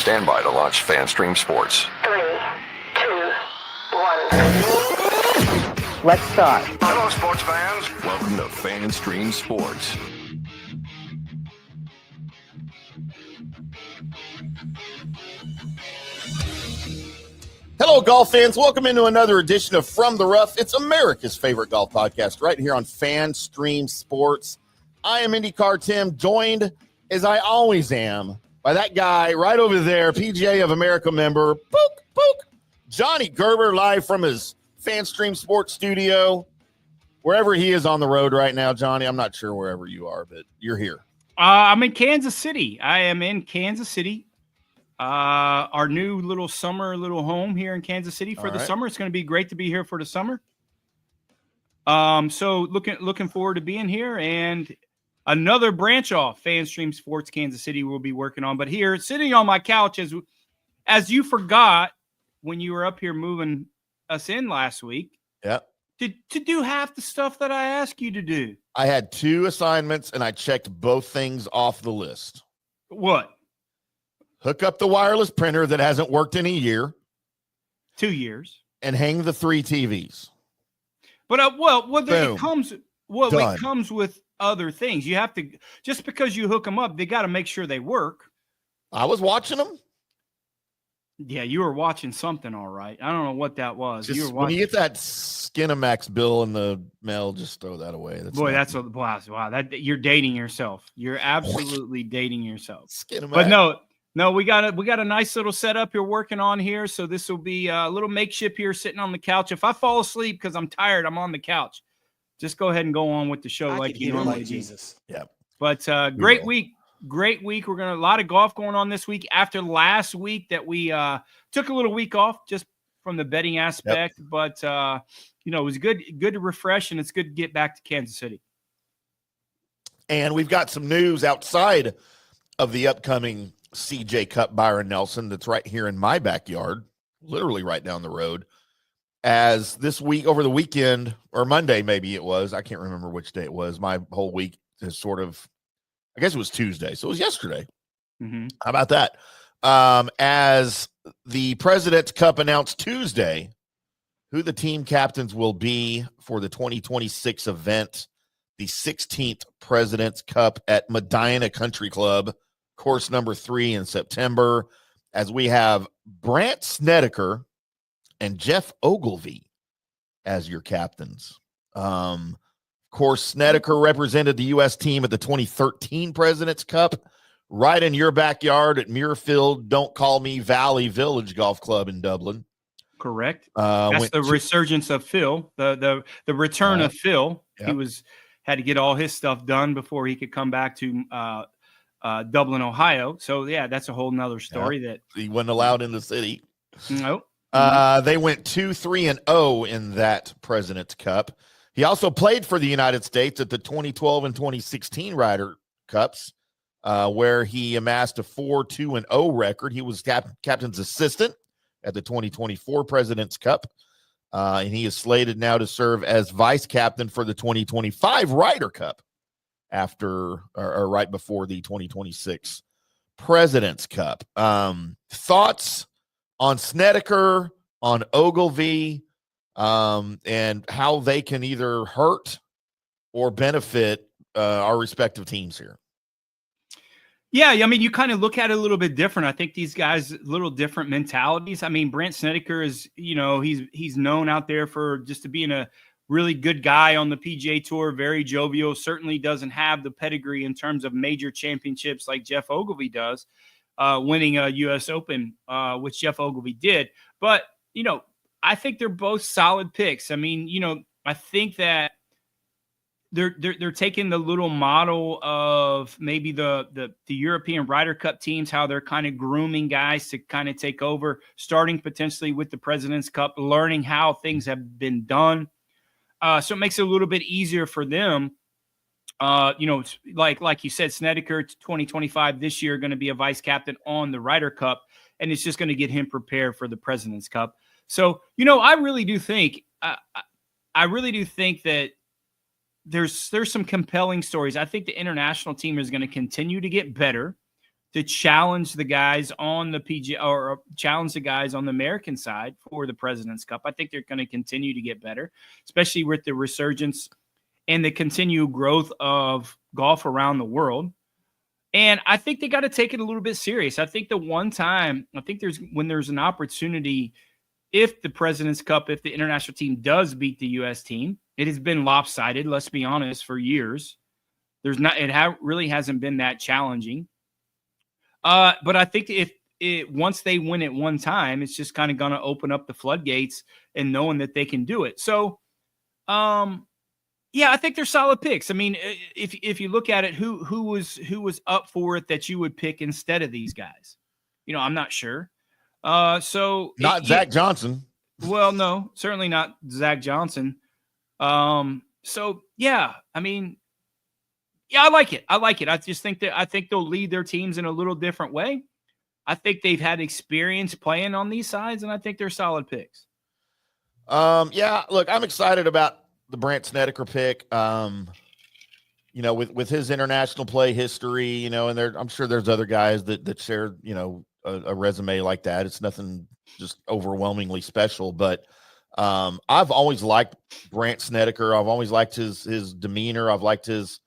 Stand by to launch FanStream Sports. 3, 2, 1. Let's start. Hello, sports fans. Welcome to FanStream Sports. Hello, golf fans. Welcome into another edition of From the Rough. It's America's favorite golf podcast right here on FanStream Sports. I am IndyCarTim, joined, as I always am, by that guy right over there, PGA of America member, Johnny Gerber, live from his FanStream Sports studio. Wherever he is on the road right now, Johnny, I'm not sure wherever you are, but you're here. I'm in Kansas City. I am in Kansas City. Our new little summer home here in Kansas City for the summer. It's going to be great to be here for the summer. So looking forward to being here, and another branch off FanStream Sports Kansas City we'll be working on. But here, sitting on my couch, as you forgot when you were up here moving us in last week. Yeah. To do half the stuff that I asked you to do. I had 2 assignments, and I checked both things off the list. What? Hook up the wireless printer that hasn't worked in a year. 2 years. And hang the 3 TVs. But it comes with other things. You have to, just because you hook them up, they got to make sure they work. I was watching them. Yeah, you were watching something, all right. I don't know what that was. When you get that Skinamax bill in the mail, just throw that away. Wow. You're dating yourself. You're absolutely dating yourself. Skinamax. But no, we got a nice little setup you're working on here. So this will be a little makeshift here, sitting on the couch. If I fall asleep because I'm tired, I'm on the couch. Just go ahead and go on with the show like you normally do. Jesus. Yeah. But great week. Great week. We're a lot of golf going on this week after last week that we took a little week off just from the betting aspect. Yep. But it was good to refresh, and it's good to get back to Kansas City. And we've got some news outside of the upcoming CJ Cup Byron Nelson that's right here in my backyard, literally right down the road. As this week, over the weekend, or Monday maybe it was, I can't remember which day it was, my whole week is sort of, I guess it was Tuesday, so it was yesterday. Mm-hmm. How about that? As the President's Cup announced Tuesday who the team captains will be for the 2026 event, the 16th President's Cup at Medinah Country Club, course number 3 in September, as we have Brandt Snedeker and Geoff Ogilvy as your captains. Of course, Snedeker represented the U.S. team at the 2013 President's Cup, right in your backyard at Muirfield Don't Call Me Valley Village Golf Club in Dublin. Correct. That's the resurgence of Phil, the return of Phil. Yep. He had to get all his stuff done before he could come back to Dublin, Ohio. So yeah, that's a whole nother story that he wasn't allowed in the city. Nope. They went 2-3-0 in that President's Cup. He also played for the United States at the 2012 and 2016 Ryder Cups, where he amassed a 4-2-0 record. He was captain's assistant at the 2024 President's Cup, and he is slated now to serve as vice captain for the 2025 Ryder Cup after or right before the 2026 President's Cup. Thoughts on Snedeker, on Ogilvy, and how they can either hurt or benefit our respective teams here? Yeah, I mean, you kind of look at it a little bit different. I think these guys, little different mentalities. I mean, Brandt Snedeker is, he's known out there for just to being a really good guy on the PGA Tour, very jovial, certainly doesn't have the pedigree in terms of major championships like Geoff Ogilvy does, winning a U.S. Open, which Geoff Ogilvy did. But, I think they're both solid picks. I mean, I think that they're taking the little model of maybe the European Ryder Cup teams, how they're kind of grooming guys to kind of take over, starting potentially with the President's Cup, learning how things have been done. So it makes it a little bit easier for them. Like you said, Snedeker 2025 this year going to be a vice captain on the Ryder Cup, and it's just going to get him prepared for the President's Cup. So, I really do think that there's some compelling stories. I think the international team is going to continue to get better to challenge the guys on the PGA or challenge the guys on the American side for the President's Cup. I think they're going to continue to get better, especially with the resurgence and the continued growth of golf around the world. And I think they got to take it a little bit serious. I think when there's an opportunity, if the President's Cup, if the international team does beat the U.S. team, it has been lopsided, let's be honest, for years. Really hasn't been that challenging. But I think once they win it one time, it's just kind of going to open up the floodgates and knowing that they can do it. So, yeah, I think they're solid picks. I mean, if you look at it, who was up for it that you would pick instead of these guys? I'm not sure. Not Zach Johnson. Well, no, certainly not Zach Johnson. So yeah, I mean, yeah, I like it. I just think they'll lead their teams in a little different way. I think they've had experience playing on these sides, and I think they're solid picks. Yeah, look, I'm excited about the Brandt Snedeker pick. With his international play history, and I'm sure there's other guys that share, a resume like that. It's nothing just overwhelmingly special, but I've always liked Brandt Snedeker. I've always liked his demeanor. I've liked his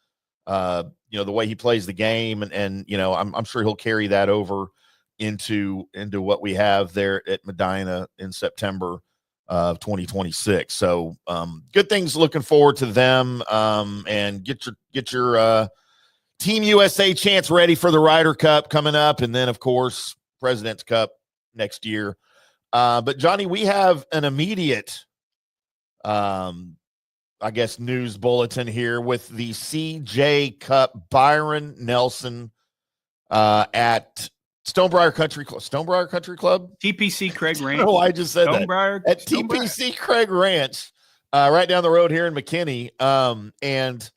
the way he plays the game, and I'm sure he'll carry that over into what we have there at Medinah in September of 2026. So good things, looking forward to them, and get your Team USA chance ready for the Ryder Cup coming up, and then of course President's Cup next year. But Johnny, we have an immediate news bulletin here with the CJ Cup Byron Nelson at Stonebriar Country Club. TPC Craig Ranch. Oh, I just said Stonebriar, that. At TPC Craig Ranch, right down the road here in McKinney. And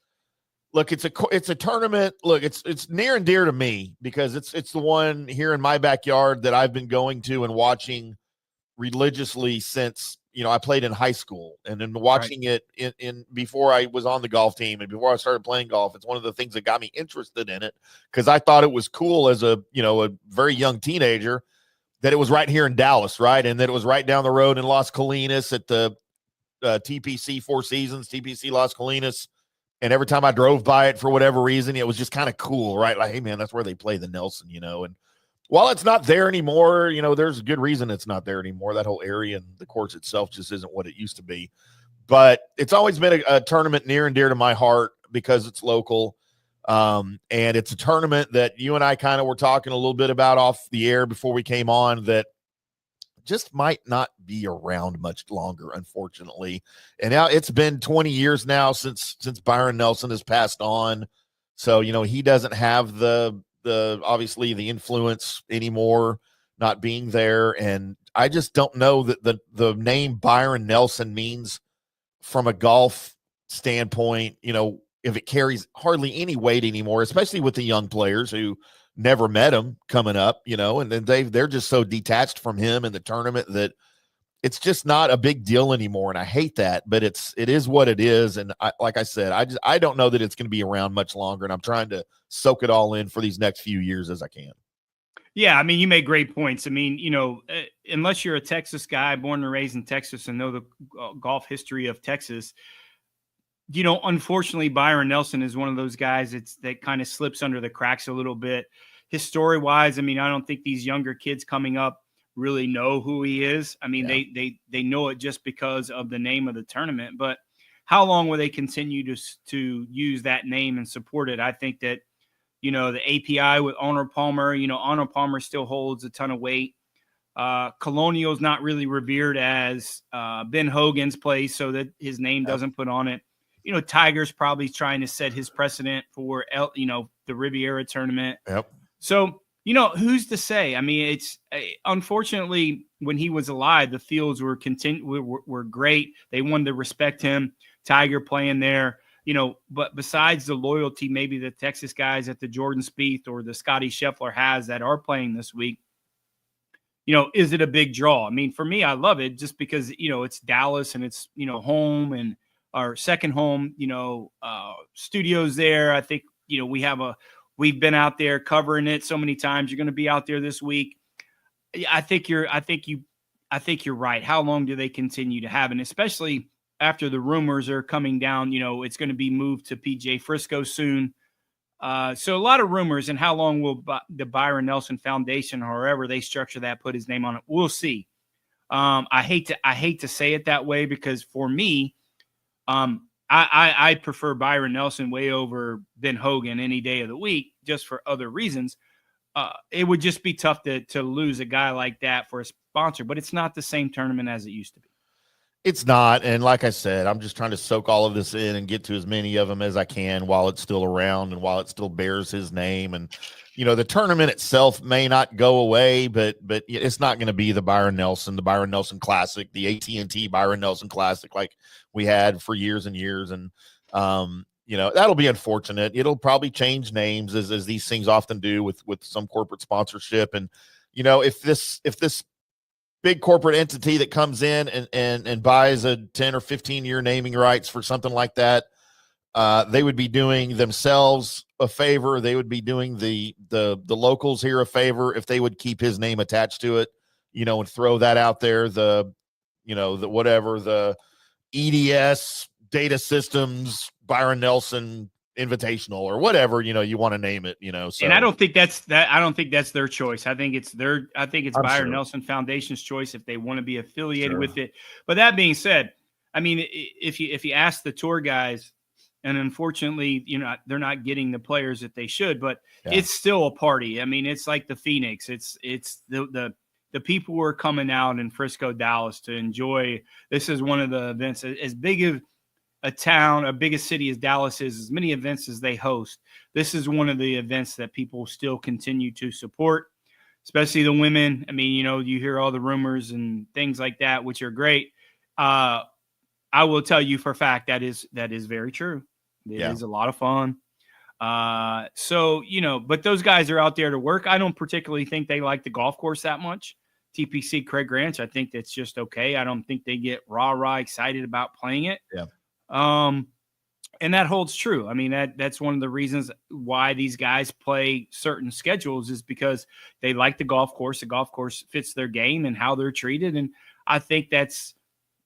look, it's a tournament. Look, it's near and dear to me because it's the one here in my backyard that I've been going to and watching religiously since I played in high school, and then watching it in before I was on the golf team and before I started playing golf. It's one of the things that got me interested in it because I thought it was cool as a very young teenager that it was right here in Dallas, right, and that it was right down the road in Las Colinas at the TPC Four Seasons, TPC Las Colinas. And every time I drove by it for whatever reason, it was just kind of cool, right? Like, hey man, that's where they play the Nelson, and while it's not there anymore, there's a good reason it's not there anymore. That whole area and the course itself just isn't what it used to be. But it's always been a tournament near and dear to my heart because it's local. And it's a tournament that you and I kind of were talking a little bit about off the air before we came on that just might not be around much longer, unfortunately. And now it's been 20 years now since Byron Nelson has passed on. So, he doesn't have the obviously the influence anymore, not being there. And I just don't know that the name Byron Nelson means from a golf standpoint, if it carries hardly any weight anymore, especially with the young players who never met him coming up, and then they're just so detached from him in the tournament that it's just not a big deal anymore. And I hate that, but it is what it is. And like I said, I don't know that it's going to be around much longer, and I'm trying to soak it all in for these next few years as I can. Yeah. I mean, you make great points. I mean, unless you're a Texas guy born and raised in Texas and know the golf history of Texas, unfortunately, Byron Nelson is one of those guys that kind of slips under the cracks a little bit. History wise, I mean, I don't think these younger kids coming up really know who he is. I mean, yeah. They know it just because of the name of the tournament, but how long will they continue to use that name and support it? I think that, the API with Arnold Palmer, Arnold Palmer still holds a ton of weight. Colonial's not really revered as Ben Hogan's place, so that his name doesn't put on it. Tiger's probably trying to set his precedent for, the Riviera tournament. Yep. So, who's to say? I mean, it's unfortunately when he was alive, the fields were great. They wanted to respect him. Tiger playing there, but besides the loyalty, maybe the Texas guys at the Jordan Spieth or the Scotty Scheffler has that are playing this week, is it a big draw? I mean, for me, I love it just because, it's Dallas and it's, home and our second home, studios there. I think, we have We've been out there covering it so many times. You're going to be out there this week. I think you're right. How long do they continue to have? And especially after the rumors are coming down, it's going to be moved to PGA Frisco soon. So a lot of rumors, and how long will the Byron Nelson Foundation, however they structure that, put his name on it? We'll see. I hate to say it that way, because for me, I prefer Byron Nelson way over Ben Hogan any day of the week, just for other reasons. It would just be tough to lose a guy like that for a sponsor, but it's not the same tournament as it used to be. It's not. And like I said, I'm just trying to soak all of this in and get to as many of them as I can while it's still around and while it still bears his name. And, the tournament itself may not go away, but it's not going to be the Byron Nelson Classic, the AT&T Byron Nelson Classic like we had for years and years. And, that'll be unfortunate. It'll probably change names as these things often do with some corporate sponsorship. And, if this big corporate entity that comes in and buys a 10 or 15 year naming rights for something like that, they would be doing themselves a favor. They would be doing the locals here a favor if they would keep his name attached to it, and throw that out there. The EDS Data Systems Byron Nelson Invitational or whatever, you want to name it, so. And I don't think that's their choice. I think it's Byron Nelson Foundation's choice if they want to be affiliated with it. But that being said, I mean, if you ask the tour guys, and unfortunately, they're not getting the players that they should, but it's still a party. I mean, it's like the Phoenix. It's the people who are coming out in Frisco, Dallas to enjoy. This is one of the events as big of a town, a biggest city as Dallas is, as many events as they host. This is one of the events that people still continue to support, especially the women. I mean, you hear all the rumors and things like that, which are great. I will tell you for a fact that is very true. It is a lot of fun. So, but those guys are out there to work. I don't particularly think they like the golf course that much. TPC Craig Ranch, I think that's just okay. I don't think they get rah excited about playing it. Yeah. And that holds true. I mean, that's one of the reasons why these guys play certain schedules, is because they like the golf course. The golf course fits their game and how they're treated. And I think that's,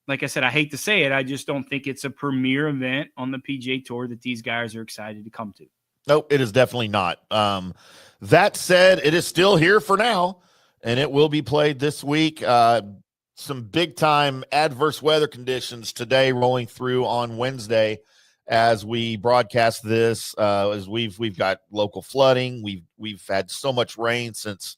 like I said, I hate to say it, I just don't think it's a premier event on the PGA Tour that these guys are excited to come to. Nope, it is definitely not. That said, it is still here for now, and it will be played this week. Some big-time adverse weather conditions today rolling through on Wednesday as we broadcast this. As we've got local flooding. We've had so much rain since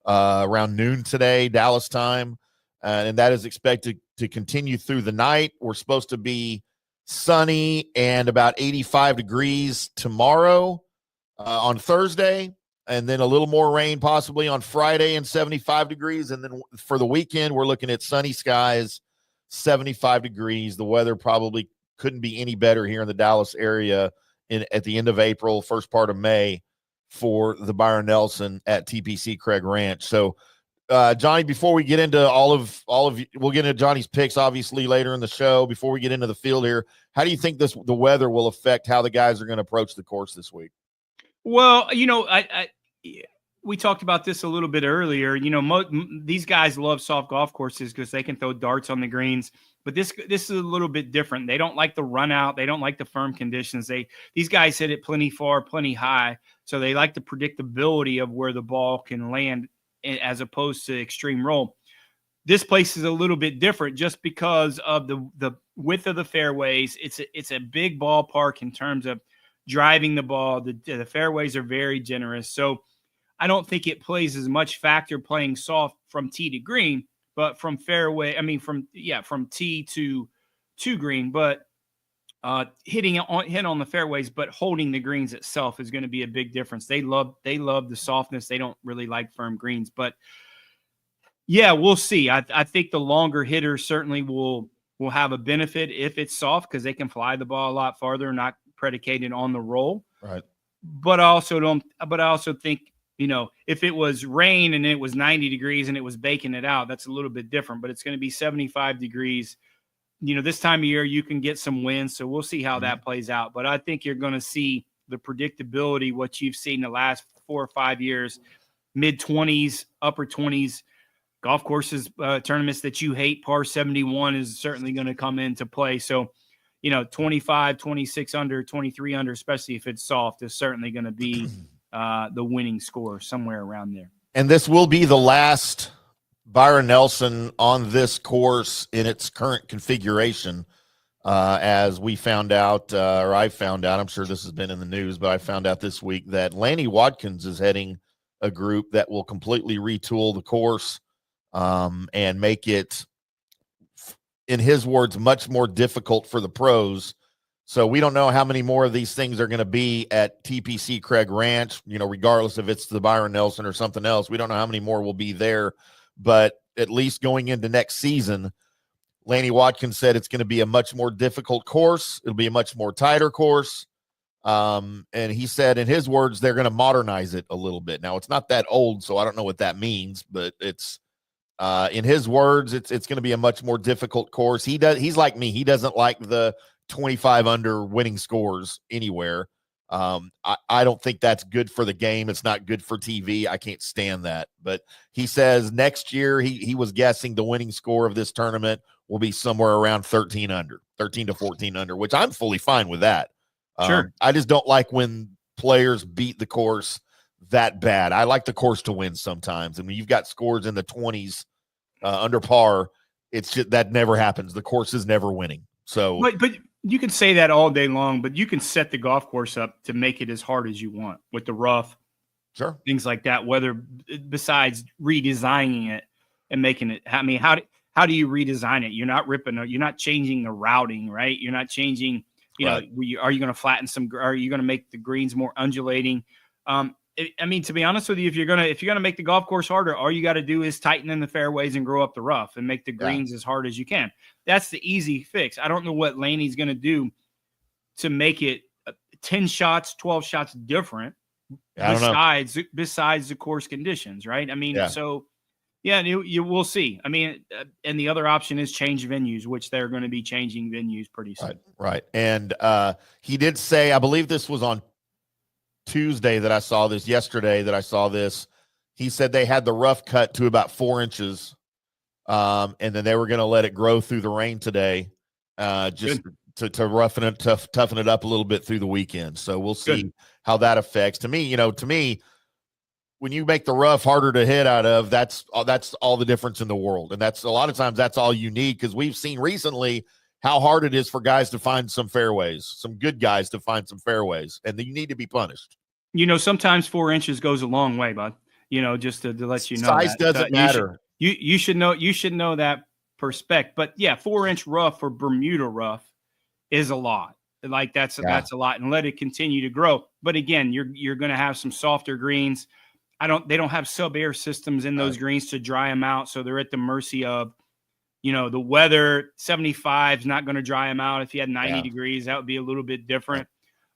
around noon today, Dallas time, and that is expected to continue through the night. We're supposed to be sunny and about 85 degrees tomorrow on Thursday, and then a little more rain possibly on Friday and 75 degrees. And then for the weekend, we're looking at sunny skies, 75 degrees. The weather probably couldn't be any better here in the Dallas area at the end of April, first part of May for the Byron Nelson at TPC Craig Ranch. So, Johnny, before we get into all of we'll get into Johnny's picks obviously later in the show. Before we get into the field here, how do you think the weather will affect how the guys are going to approach the course this week? Well, we talked about this a little bit earlier. These guys love soft golf courses because they can throw darts on the greens. But this is a little bit different. They don't like the run out. They don't like the firm conditions. These guys hit it plenty far, plenty high. So they like the predictability of where the ball can land as opposed to extreme roll. This place is a little bit different just because of the width of the fairways. It's a big ballpark in terms of driving the ball. The fairways are very generous. So I don't think it plays as much factor playing soft from tee to green, but from tee to green, but hitting on the fairways, but holding the greens itself is going to be a big difference. They love the softness. They don't really like firm greens, but yeah, we'll see. I think the longer hitters certainly will have a benefit if it's soft because they can fly the ball a lot farther, not predicated on the roll. Right. But I also think, if it was rain and it was 90 degrees and it was baking it out, that's a little bit different, but it's going to be 75 degrees. This time of year you can get some wind, so we'll see how that plays out. But I think you're going to see the predictability, what you've seen the last 4 or 5 years, mid-20s, upper 20s, golf courses, tournaments that you hate, par 71 is certainly going to come into play. So, 25, 26 under, 23 under, especially if it's soft, is certainly going to be the winning score somewhere around there. And this will be the last Byron Nelson on this course in its current configuration. As we found out, or I found out, I'm sure this has been in the news, but I found out this week that Lanny Watkins is heading a group that will completely retool the course and make it, in his words, much more difficult for the pros. So we don't know how many more of these things are going to be at TPC Craig Ranch, regardless if it's the Byron Nelson or something else. We don't know how many more will be there, but at least going into next season, Lanny Watkins said it's going to be a much more difficult course. It'll be a much more tighter course. And he said, in his words, they're going to modernize it a little bit. Now, it's not that old, so I don't know what that means, but it's, in his words, it's going to be a much more difficult course. He's like me. He doesn't like the 25 under winning scores anywhere. I don't think that's good for the game. It's not good for TV. I can't stand that. But he says next year, he was guessing the winning score of this tournament will be somewhere around 13 to 14 under, which I'm fully fine with that. Sure. I just don't like when players beat the course that bad. I like the course to win sometimes. And when you've got scores in the 20s under par, it's just, that never happens. The course is never winning. So, but you can say that all day long, but you can set the golf course up to make it as hard as you want with the rough, sure, things like that. Whether besides redesigning it and making it, I mean, how do you redesign it? You're not you're not changing the routing, right? You're not changing. Are you going to flatten some? Are you going to make the greens more undulating? I mean, to be honest with you, if you're gonna make the golf course harder, all you got to do is tighten in the fairways and grow up the rough and make the greens as hard as you can. That's the easy fix. I don't know what Laney's going to do to make it 10 shots, 12 shots different besides the course conditions, right? I mean, so yeah, you will see. I mean, and the other option is change venues, which they're going to be changing venues pretty soon. Right. And he did say, I believe this was on Tuesday that I saw this, yesterday that I saw this, he said they had the rough cut to about 4 inches, and then they were going to let it grow through the rain today, just to roughen it, toughen it up a little bit through the weekend. So we'll see how that affects. To me, when you make the rough harder to hit out of, that's all the difference in the world. And that's a lot of times that's all you need, because we've seen recently how hard it is for guys to find some fairways, some good guys to find some fairways, and you need to be punished. Sometimes 4 inches goes a long way, bud. Just to let you know, size doesn't matter. You should know that perspective. But yeah, 4-inch rough or Bermuda rough is a lot. Like that's a lot, and let it continue to grow. But again, you're going to have some softer greens. They don't have sub-air systems in those greens to dry them out, so they're at the mercy of the weather. 75 is not going to dry them out. If you had 90 degrees, that would be a little bit different.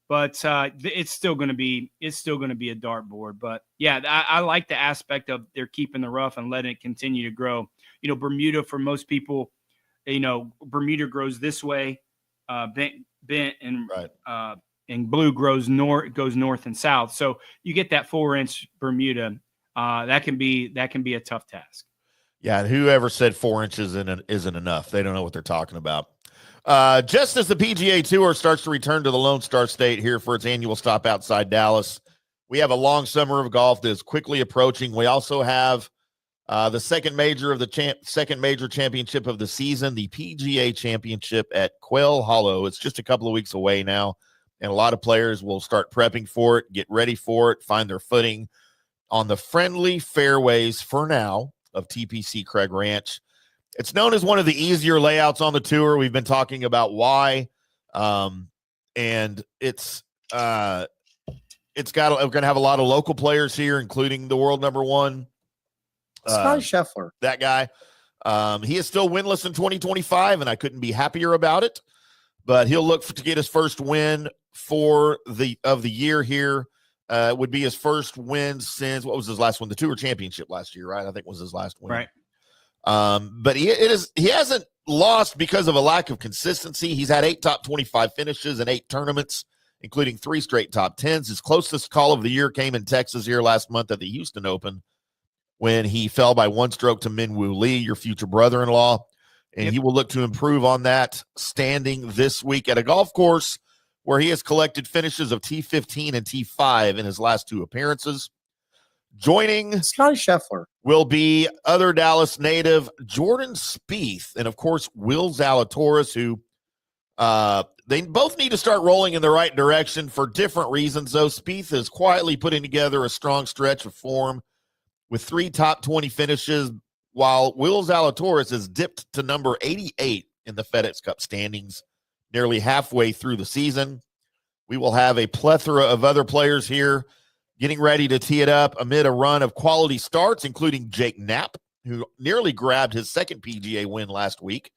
But it's still going to be a dartboard. But yeah, I like the aspect of they're keeping the rough and letting it continue to grow. Bermuda, for most people, Bermuda grows this way, bent and blue goes north and south. So you get that 4-inch Bermuda. That can be a tough task. Yeah, and whoever said 4 inches isn't enough. They don't know what they're talking about. Just as the PGA Tour starts to return to the Lone Star State here for its annual stop outside Dallas, we have a long summer of golf that is quickly approaching. We also have the second major championship of the season, the PGA Championship at Quail Hollow. It's just a couple of weeks away now, and a lot of players will start prepping for it, get ready for it, find their footing on the friendly fairways for now of TPC Craig Ranch. It's known as one of the easier layouts on the tour. We've been talking about why, and it's we're going to have a lot of local players here, including the world number one, Scotty Scheffler. That guy. He is still winless in 2025, and I couldn't be happier about it. But he'll look to get his first win of the year here. It would be his first win since, what was his last one? The Tour Championship last year, right? I think was his last win. Right. But he hasn't lost because of a lack of consistency. He's had 8 top 25 finishes in 8 tournaments, including 3 straight top 10s. His closest call of the year came in Texas here last month at the Houston Open when he fell by 1 stroke to Minwoo Lee, your future brother-in-law. And he will look to improve on that standing this week at a golf course where he has collected finishes of T15 and T5 in his last 2 appearances. Joining Scotty Scheffler will be other Dallas native Jordan Spieth and, of course, Will Zalatoris, who they both need to start rolling in the right direction for different reasons, though. Spieth is quietly putting together a strong stretch of form with 3 top 20 finishes, while Will Zalatoris has dipped to number 88 in the FedEx Cup standings nearly halfway through the season. We will have a plethora of other players here getting ready to tee it up amid a run of quality starts, including Jake Knapp, who nearly grabbed his second PGA win last week,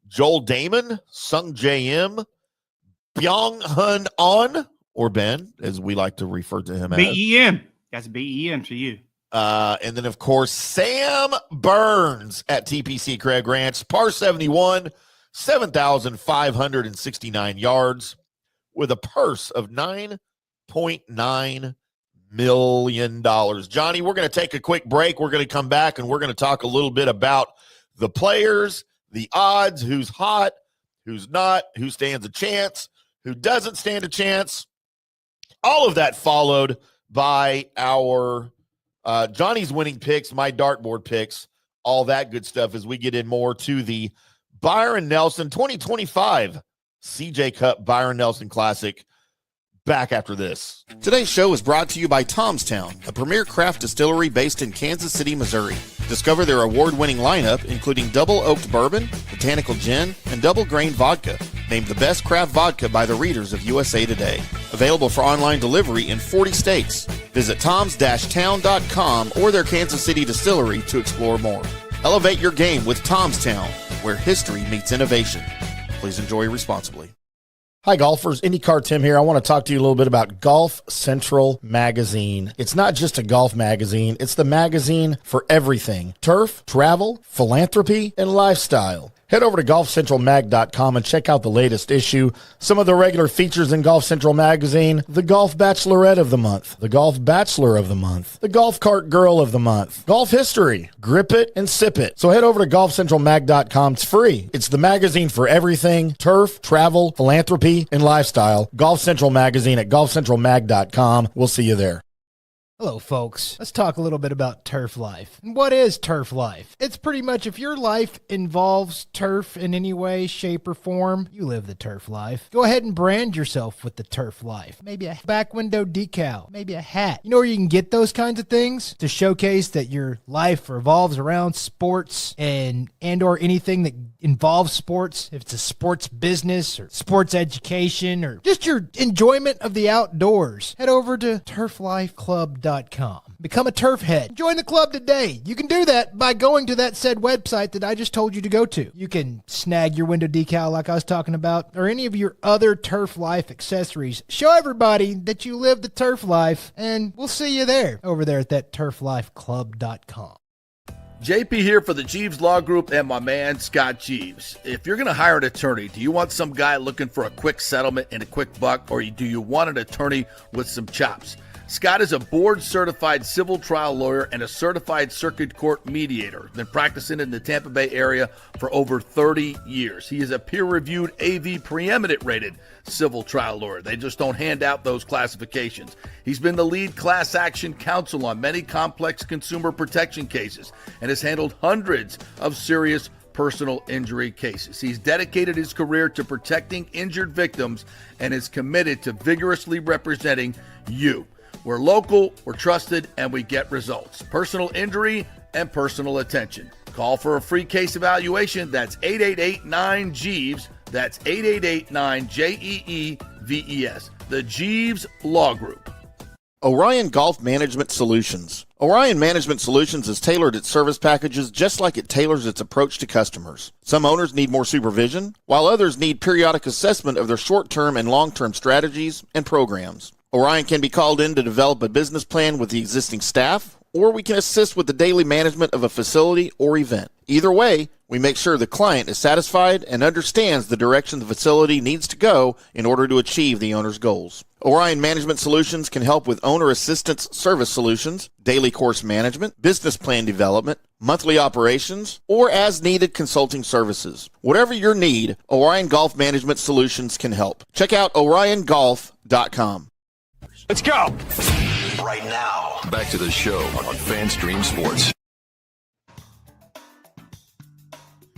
Joel Damon, Sung J M, Byung-Hun On, or Ben, as we like to refer to him as. B-E-M. That's B-E-M to you. And then, of course, Sam Burns at TPC Craig Ranch, par 71, 7,569 yards with a purse of $9.9 million. Johnny, we're going to take a quick break. We're going to come back, and we're going to talk a little bit about the players, the odds, who's hot, who's not, who stands a chance, who doesn't stand a chance. All of that followed by our Johnny's winning picks, my dartboard picks, all that good stuff as we get in more to the Byron Nelson 2025 CJ Cup Byron Nelson Classic. Back after this. Today's show is brought to you by Tomstown, a premier craft distillery based in Kansas City, Missouri. Discover their award-winning lineup, including double oaked bourbon, botanical gin, and double grain vodka, named the best craft vodka by the readers of USA Today. Available for online delivery in 40 states. Visit toms-town.com or their Kansas City distillery to explore more. Elevate your game with Tomstown, where history meets innovation. Please enjoy responsibly. Hi golfers, IndyCarTim here. I want to talk to you a little bit about Golf Central Magazine. It's not just a golf magazine, it's the magazine for everything: turf, travel, philanthropy, and lifestyle. Head over to golfcentralmag.com and check out the latest issue. Some of the regular features in Golf Central Magazine: the Golf Bachelorette of the Month, the Golf Bachelor of the Month, the Golf Cart Girl of the Month, Golf History, Grip It and Sip It. So head over to golfcentralmag.com. It's free. It's the magazine for everything: turf, travel, philanthropy, and lifestyle. Golf Central Magazine at golfcentralmag.com. We'll see you there. Hello, folks. Let's talk a little bit about turf life. And what is turf life? It's pretty much if your life involves turf in any way, shape, or form, you live the turf life. Go ahead and brand yourself with the turf life. Maybe a back window decal, maybe a hat. You know where you can get those kinds of things to showcase that your life revolves around sports and or anything that involves sports. If it's a sports business or sports education or just your enjoyment of the outdoors, head over to turflifeclub.com. Become a turf head. Join the club today. You can do that by going to that said website that I just told you to go to. You can snag your window decal like I was talking about, or any of your other turf life accessories. Show everybody that you live the turf life, and we'll see you there over there at that turflifeclub.com. JP here for the Jeeves Law Group and my man Scott Jeeves. If you're going to hire an attorney, do you want some guy looking for a quick settlement and a quick buck, or do you want an attorney with some chops? Scott is a board-certified civil trial lawyer and a certified circuit court mediator. Been practicing in the Tampa Bay area for over 30 years. He is a peer-reviewed AV preeminent-rated civil trial lawyer. They just don't hand out those classifications. He's been the lead class action counsel on many complex consumer protection cases and has handled hundreds of serious personal injury cases. He's dedicated his career to protecting injured victims and is committed to vigorously representing you. We're local, we're trusted, and we get results. Personal injury and personal attention. Call for a free case evaluation. That's 888-9-JEEVES. That's 888-9-JEEVES. The Jeeves Law Group. Orion Golf Management Solutions. Orion Management Solutions has tailored its service packages just like it tailors its approach to customers. Some owners need more supervision, while others need periodic assessment of their short-term and long-term strategies and programs. Orion can be called in to develop a business plan with the existing staff, or we can assist with the daily management of a facility or event. Either way, We make sure the client is satisfied and understands the direction the facility needs to go in order to achieve the owner's goals. Orion Management Solutions can help with owner assistance service solutions, daily course management, business plan development, monthly operations, or as-needed consulting services. Whatever your need, Orion Golf Management Solutions can help. Check out oriongolf.com. Let's go. Right now, back to the show on FanStream Sports.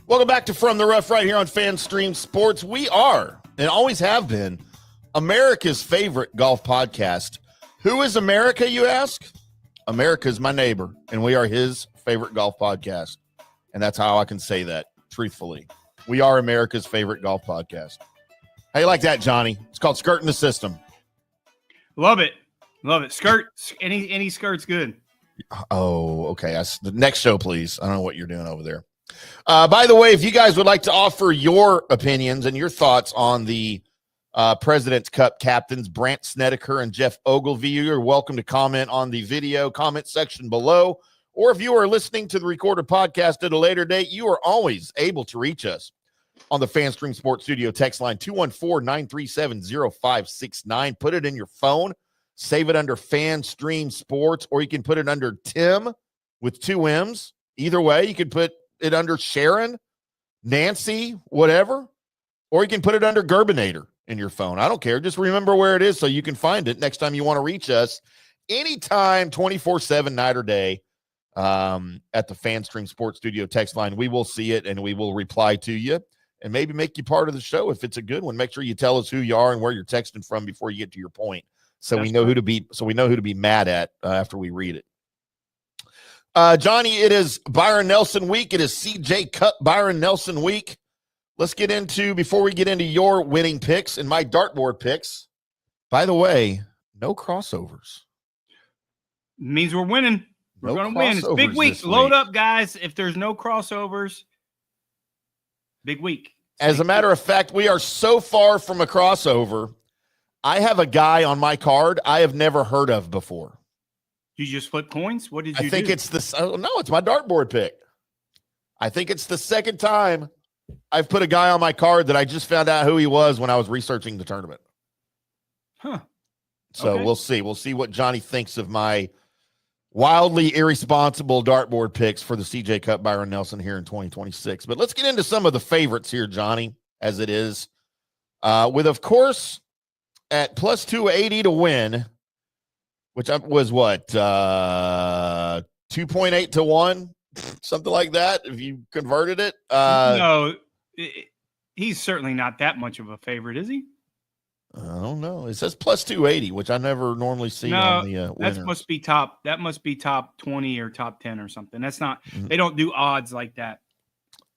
Welcome back to From the Rough right here on FanStream Sports. We are, and always have been, America's favorite golf podcast. Who is America, you ask? America is my neighbor, and we are his favorite golf podcast. And that's how I can say that, truthfully. We are America's favorite golf podcast. How you like that, Johnny? It's called Skirting the System. Love it. Love it. Skirt. Any skirt's good. Oh, okay. The next show, please. I don't know what you're doing over there. By the way, if you guys would like to offer your opinions and your thoughts on the President's Cup captains, Brandt, Snedeker, and Geoff Ogilvy, you're welcome to comment on the video comment section below. Or if you are listening to the recorded podcast at a later date, you are always able to reach us on the FanStream Sports Studio text line 214-937-0569. Put it in your phone. Save it under FanStream Sports, or you can put it under Timm with 2 M's. Either way, you can put it under Sharon, Nancy, whatever, or you can put it under Gerbinator in your phone. I don't care. Just remember where it is so you can find it next time you want to reach us anytime, 24/7, night or day, at the FanStream Sports Studio text line. We will see it and we will reply to you and maybe make you part of the show if it's a good one. Make sure you tell us who you are and where you're texting from before you get to your point, so we know who to be. So we know who to be mad at after we read it. Johnny, it is Byron Nelson week. It is CJ Cup Byron Nelson week. Let's get into, before we get into your winning picks and my dartboard picks, by the way, no crossovers. Means we're winning. We're going to win. It's big week. Load up, guys. If there's no crossovers, big week. As a matter of fact, we are so far from a crossover. I have a guy on my card I have never heard of before. You just flip coins? What did you do? I think it's this. Oh, no, it's my dartboard pick. I think it's the second time I've put a guy on my card that I just found out who he was when I was researching the tournament. Huh. So Okay. we'll see. We'll see what Johnny thinks of my wildly irresponsible dartboard picks for the CJ Cup Byron Nelson here in 2026. But let's get into some of the favorites here, Johnny, as it is. With, of course, at plus 280 to win, which was what, 2.8 to 1, something like that, if you converted it. No, he's certainly not that much of a favorite, is he? I don't know. It says plus 280, which I never normally see on the winners. That must be top 20 or top 10 or something. That's not, they don't do odds like that.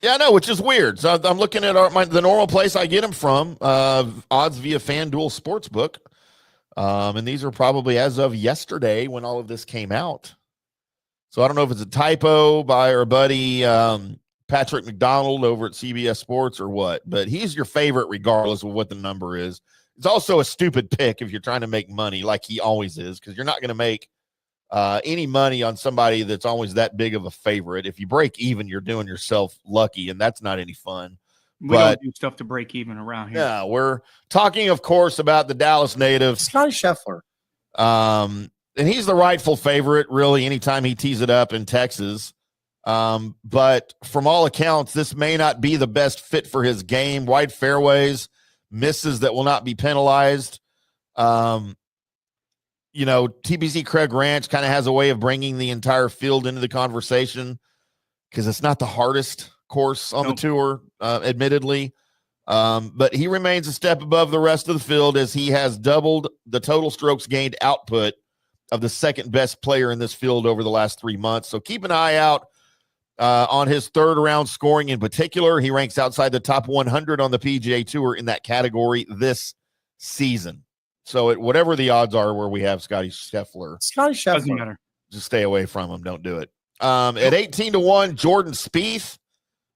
Yeah, I know, which is weird. So I'm looking at the normal place I get them from, odds via FanDuel Sportsbook. And these are probably as of yesterday when all of this came out. So I don't know if it's a typo by our buddy Patrick McDonald over at CBS Sports or what, but he's your favorite regardless of what the number is. It's also a stupid pick if you're trying to make money like he always is, because you're not going to make any money on somebody that's always that big of a favorite. If you break even, you're doing yourself lucky, and that's not any fun. We don't do stuff to break even around here. Yeah, we're talking, of course, about the Dallas native, Scotty Scheffler. And he's the rightful favorite, really, anytime he tees it up in Texas. But from all accounts, this may not be the best fit for his game. Wide fairways, misses that will not be penalized. TPC Craig Ranch kind of has a way of bringing the entire field into the conversation because it's not the hardest course on the tour, admittedly. But he remains a step above the rest of the field as he has doubled the total strokes gained output of the second best player in this field over the last 3 months. So keep an eye out on his third round scoring in particular. He ranks outside the top 100 on the PGA Tour in that category this season. So whatever the odds are where we have Scotty Scheffler, Doesn't matter. just stay away from him. Don't do it. At 18 to 1, Jordan Spieth.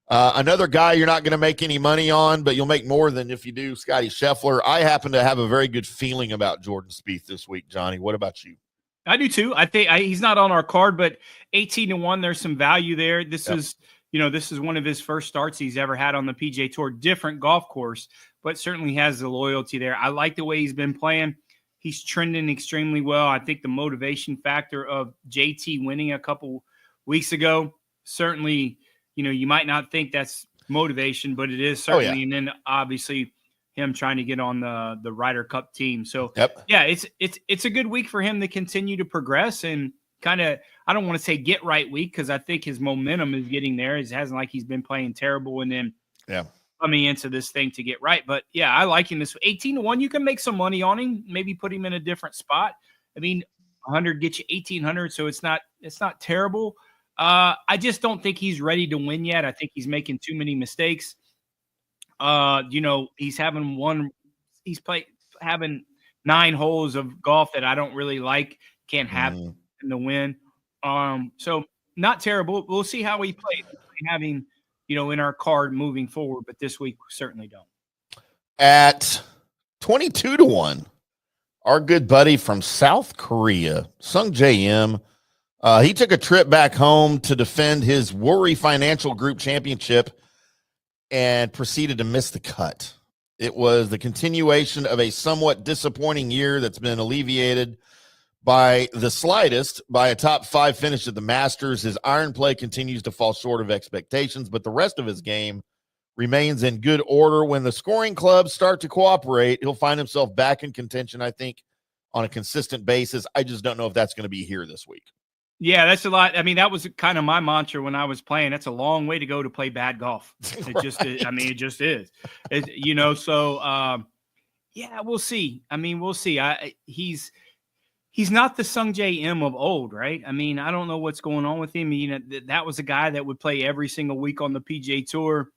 Another guy you're not going to make any money on, but you'll make more than if you do Scotty Scheffler. I happen to have a very good feeling about Jordan Spieth this week, Johnny. What about you? I do too. I think he's not on our card, but 18 to 1, there's some value there. This is, this is one of his first starts he's ever had on the PGA Tour, different golf course, but certainly has the loyalty there. I like the way he's been playing. He's trending extremely well. I think the motivation factor of JT winning a couple weeks ago, certainly, you might not think that's motivation, but it is certainly. Oh, yeah. And then obviously him trying to get on the Ryder Cup team. So yeah, it's a good week for him to continue to progress and kind of, I don't want to say get right week, because I think his momentum is getting there. It hasn't like he's been playing terrible and then coming into this thing to get right. But yeah, I like him this 18-1. You can make some money on him, maybe put him in a different spot. I mean, 100 gets you 1,800, so it's not terrible. I just don't think he's ready to win yet. I think he's making too many mistakes. He's having having 9 holes of golf that I don't really like. Can't have in the win. So not terrible. We'll see how he plays. Having, in our card moving forward, but this week we certainly don't. At 22-1, our good buddy from South Korea, Sung J.M., he took a trip back home to defend his Worry Financial Group Championship and proceeded to miss the cut. It was the continuation of a somewhat disappointing year that's been alleviated by the slightest by a top 5 finish at the Masters. His iron play continues to fall short of expectations, but the rest of his game remains in good order. When the scoring clubs start to cooperate, he'll find himself back in contention, I think, on a consistent basis. I just don't know if that's going to be here this week. Yeah, that's a lot. I mean, that was kind of my mantra when I was playing. That's a long way to go to play bad golf. It just is. I mean, it just is. Yeah, we'll see. I mean, we'll see. He's not the Sung J.M. of old, right? I mean, I don't know what's going on with him. That was a guy that would play every single week on the PGA Tour.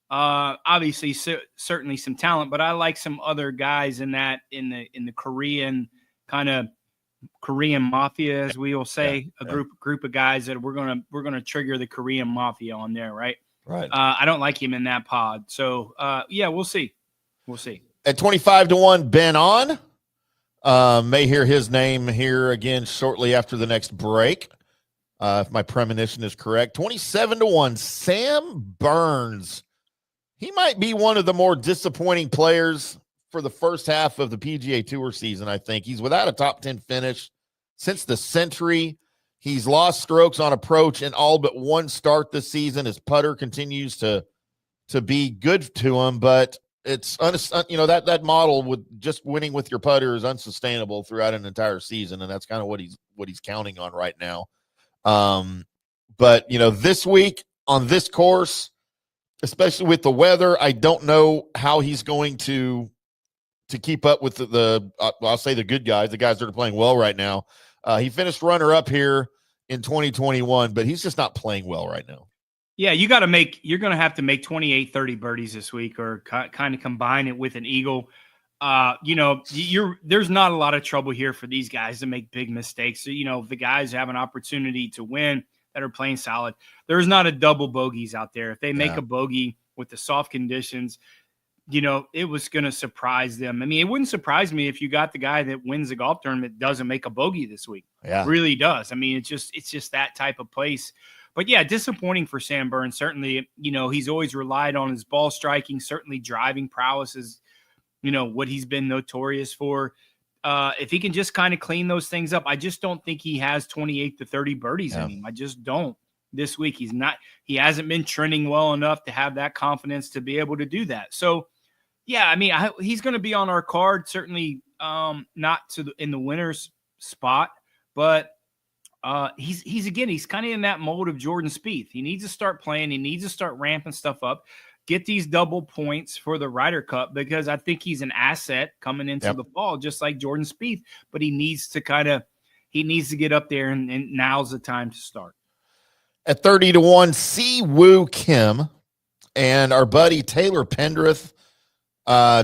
Obviously, certainly some talent, but I like some other guys in the Korean kind of Korean mafia, as we will say, group of guys that we're gonna trigger the Korean mafia on there, right? Right. I don't like him in that pod, so yeah, we'll see. We'll see. At 25-1, Ben On. May hear his name here again shortly after the next break, if my premonition is correct. 27-1, Sam Burns. He might be one of the more disappointing players for the first half of the PGA Tour season, I think. He's without a top 10 finish since the century. He's lost strokes on approach in all but one start this season. His putter continues to be good to him, but it's that model with just winning with your putter is unsustainable throughout an entire season, and that's kind of what he's counting on right now. But this week on this course, especially with the weather, I don't know how he's going to keep up with I'll say the good guys, the guys that are playing well right now. He finished runner-up here in 2021, but he's just not playing well right now. Yeah, you're going to have to make 28, 30 birdies this week, or kind of combine it with an eagle. There's not a lot of trouble here for these guys to make big mistakes. So, the guys have an opportunity to win that are playing solid. There's not a double bogeys out there. If they make a bogey with the soft conditions, it was going to surprise them. I mean, it wouldn't surprise me if you got the guy that wins the golf tournament doesn't make a bogey this week. Yeah, it really does. I mean, it's just that type of place. But yeah, disappointing for Sam Burns. Certainly, he's always relied on his ball striking. Certainly, driving prowess is, what he's been notorious for. If he can just kind of clean those things up, I just don't think he has 28 to 30 birdies in him. I just don't. This week, he hasn't been trending well enough to have that confidence to be able to do that. So, yeah, I mean, he's going to be on our card. Certainly, not in the winner's spot, but. He's kind of in that mode of Jordan Spieth. He needs to start playing. He needs to start ramping stuff up, get these double points for the Ryder Cup, because I think he's an asset coming into the fall, just like Jordan Spieth. But he needs to get up there, and now's the time to start. At 30-1, Si Woo Kim and our buddy Taylor Pendrith.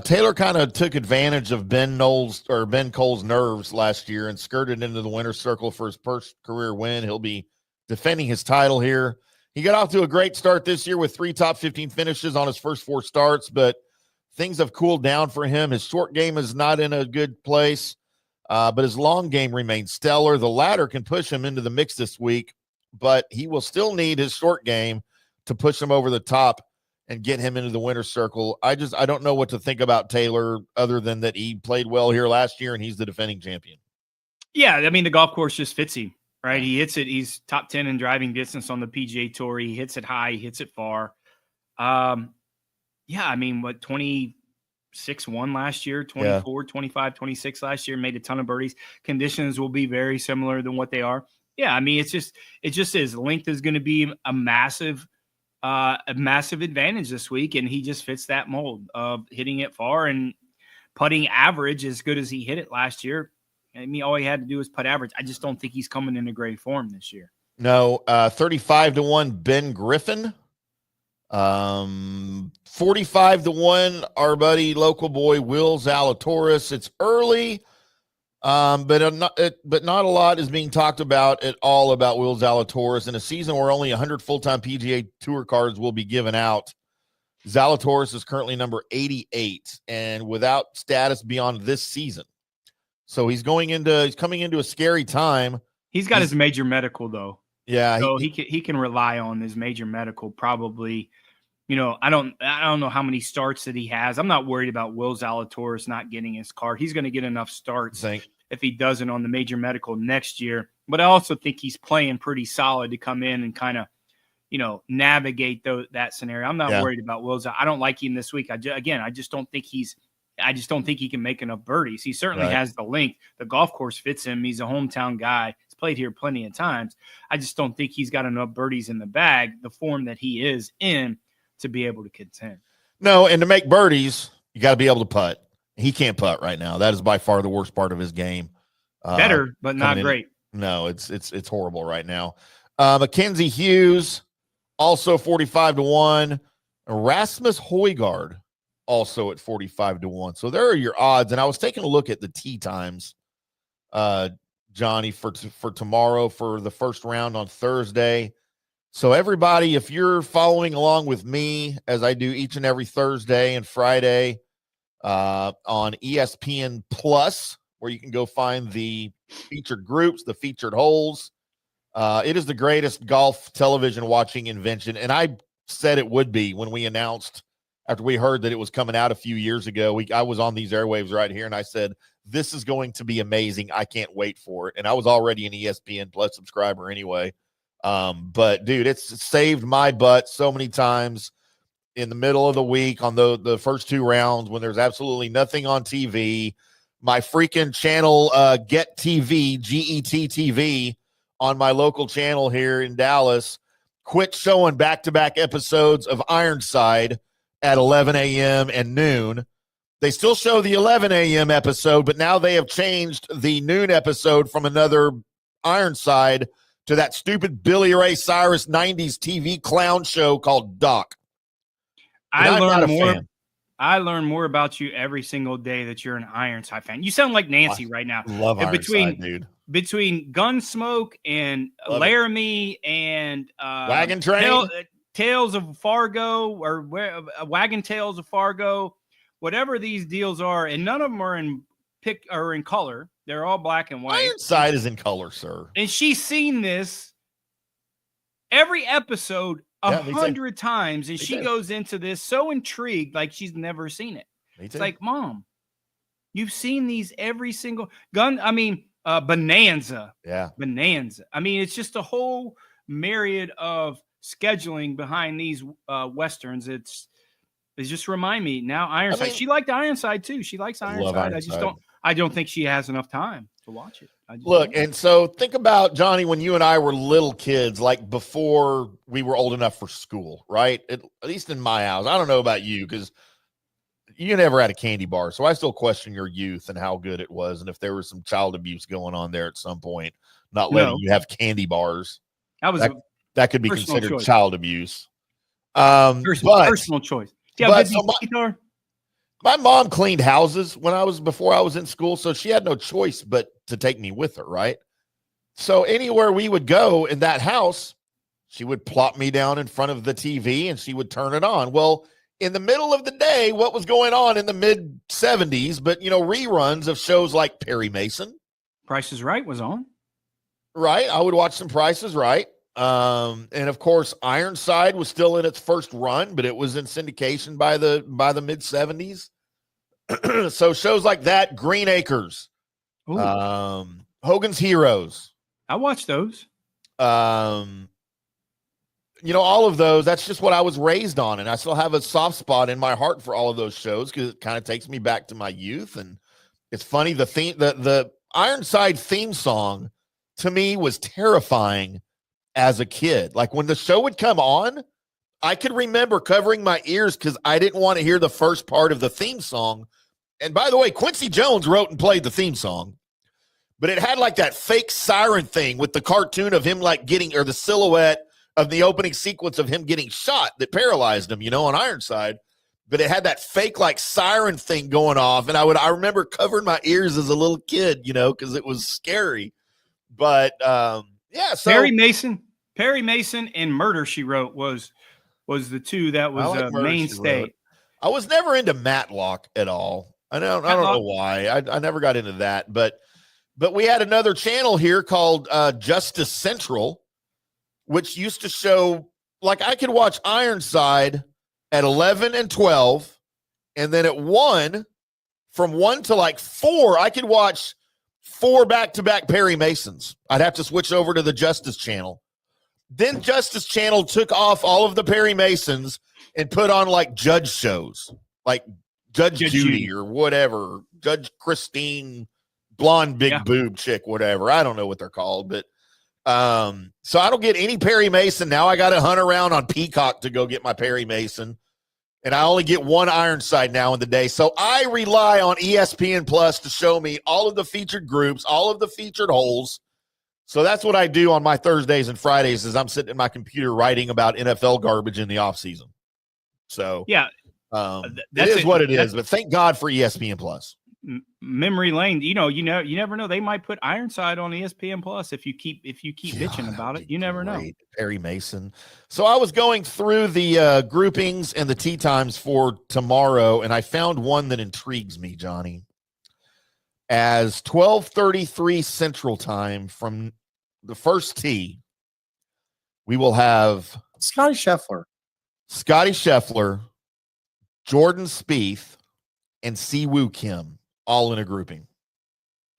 Taylor kind of took advantage of Ben Cole's nerves last year and skirted into the winner's circle for his first career win. He'll be defending his title here. He got off to a great start this year with 3 top 15 finishes on his first 4 starts, but things have cooled down for him. His short game is not in a good place, but his long game remains stellar. The latter can push him into the mix this week, but he will still need his short game to push him over the top and get him into the winner's circle. I don't know what to think about Taylor other than that he played well here last year and he's the defending champion. Yeah, I mean, the golf course just fits him, right? He hits it. He's top 10 in driving distance on the PGA Tour. He hits it high. He hits it far. Yeah, I mean, 26 won last year, 24, 25, 26 last year, made a ton of birdies. Conditions will be very similar than what they are. Yeah, I mean, it just is. Length is going to be a massive advantage this week, and he just fits that mold of hitting it far and putting average as good as he hit it last year. I mean, all he had to do was putt average. I just don't think he's coming into great form this year. No, 35-1 Ben Griffin. 45-1 our buddy local boy Will Zalatoris. It's early, but not a lot is being talked about at all about Will Zalatoris in a season where only 100 full-time PGA Tour cards will be given out. Zalatoris is currently number 88 and without status beyond this season. So he's coming into a scary time. He's got his major medical though. Yeah, so he can rely on his major medical probably. You know, I don't know how many starts that he has. I'm not worried about Will Zalatoris not getting his card. He's going to get enough starts if he doesn't on the major medical next year. But I also think he's playing pretty solid to come in and kind of, you know, navigate that scenario. I'm not worried about Will. I don't like him this week. I just don't think he can make enough birdies. He certainly has the length. The golf course fits him. He's a hometown guy. He's played here plenty of times. I just don't think he's got enough birdies in the bag, the form that he is in, to be able to contend. No, and to make birdies, you got to be able to putt. He can't putt right now. That is by far the worst part of his game. Better, but not great. No, it's horrible right now. Mackenzie Hughes, also 45-1. Rasmus Højgaard, also at 45-1. So there are your odds. And I was taking a look at the tee times, Johnny, for tomorrow for the first round on Thursday. So everybody, if you're following along with me as I do each and every Thursday and Friday on ESPN Plus, where you can go find the featured groups, the featured holes, it is the greatest golf television watching invention. And I said it would be when we announced, after we heard that it was coming out a few years ago. I was on these airwaves right here, and I said, this is going to be amazing. I can't wait for it. And I was already an ESPN Plus subscriber anyway. But dude, it's saved my butt so many times in the middle of the week on the first two rounds when there's absolutely nothing on TV. My freaking channel, Get TV, GET-TV on my local channel here in Dallas, quit showing back-to-back episodes of Ironside at 11 a.m. and noon. They still show the 11 a.m. episode, but now they have changed the noon episode from another Ironside to that stupid Billy Ray Cyrus 90s TV clown show called Doc. I learn more about you every single day that you're an Ironside fan. You sound like Nancy right now. Love Ironside, dude. Between Gunsmoke and Laramie and Wagon Train, Tales of Fargo, or Wagon Tales of Fargo, whatever these deals are, and none of them are in color. They're all black and white. Ironside is in color, sir. And she's seen this every episode 100 times, and she goes into this so intrigued, like she's never seen it. It's like, Mom, you've seen these every single Bonanza. Yeah. Bonanza. I mean, it's just a whole myriad of scheduling behind these Westerns. It's just remind me now Ironside. She liked Ironside too. She likes Ironside. I don't think she has enough time to watch it. Look, and so think about, Johnny, when you and I were little kids, like before we were old enough for school, right? At least in my house. I don't know about you because you never had a candy bar. So I still question your youth and how good it was. And if there was some child abuse going on there at some point, not letting you have candy bars. That could be considered choice. Child abuse. Personal choice. Yeah, my mom cleaned houses before I was in school, so she had no choice but to take me with her, right? So anywhere we would go in that house, she would plop me down in front of the TV and she would turn it on. Well, in the middle of the day, what was going on in the mid-70s, but, reruns of shows like Perry Mason. Price is Right was on. Right. I would watch some Price is Right. And of course, Ironside was still in its first run, but it was in syndication by the mid 70s. So shows like that, Green Acres, Hogan's Heroes. I watched those. All of those, that's just what I was raised on. And I still have a soft spot in my heart for all of those shows because it kind of takes me back to my youth. And it's funny, the Ironside theme song to me was terrifying as a kid. Like when the show would come on, I could remember covering my ears because I didn't want to hear the first part of the theme song. And by the way, Quincy Jones wrote and played the theme song, but it had like that fake siren thing with the cartoon of him like getting, or the silhouette of the opening sequence of him getting shot that paralyzed him, on Ironside. But it had that fake like siren thing going off. And I remember covering my ears as a little kid, because it was scary. But yeah, so Perry Mason and Murder, She Wrote was the two that was a mainstay. I was never into Matlock at all. I don't know why. I never got into that. But we had another channel here called Justice Central, which used to show, like, I could watch Ironside at 11 and 12, and then at 1, from 1 to like 4, I could watch 4 back-to-back Perry Masons. I'd have to switch over to the Justice Channel. Then Justice Channel took off all of the Perry Masons and put on like judge shows, like Judge Judy or whatever, Judge Christine, blonde big boob chick, whatever. I don't know what they're called, but so I don't get any Perry Mason. Now I got to hunt around on Peacock to go get my Perry Mason. And I only get one Ironside now in the day. So I rely on ESPN Plus to show me all of the featured groups, all of the featured holes. So that's what I do on my Thursdays and Fridays is I'm sitting at my computer writing about NFL garbage in the offseason. So yeah, it is what it is. But thank God for ESPN Plus. Memory lane, you never know. They might put Ironside on ESPN Plus if you keep bitching about it. You never know. Perry Mason. So I was going through the groupings and the tee times for tomorrow, and I found one that intrigues me, Johnny. As 12:33 Central Time from the first tee, we will have Scotty Scheffler, Jordan Spieth, and Siwoo Kim. All in a grouping.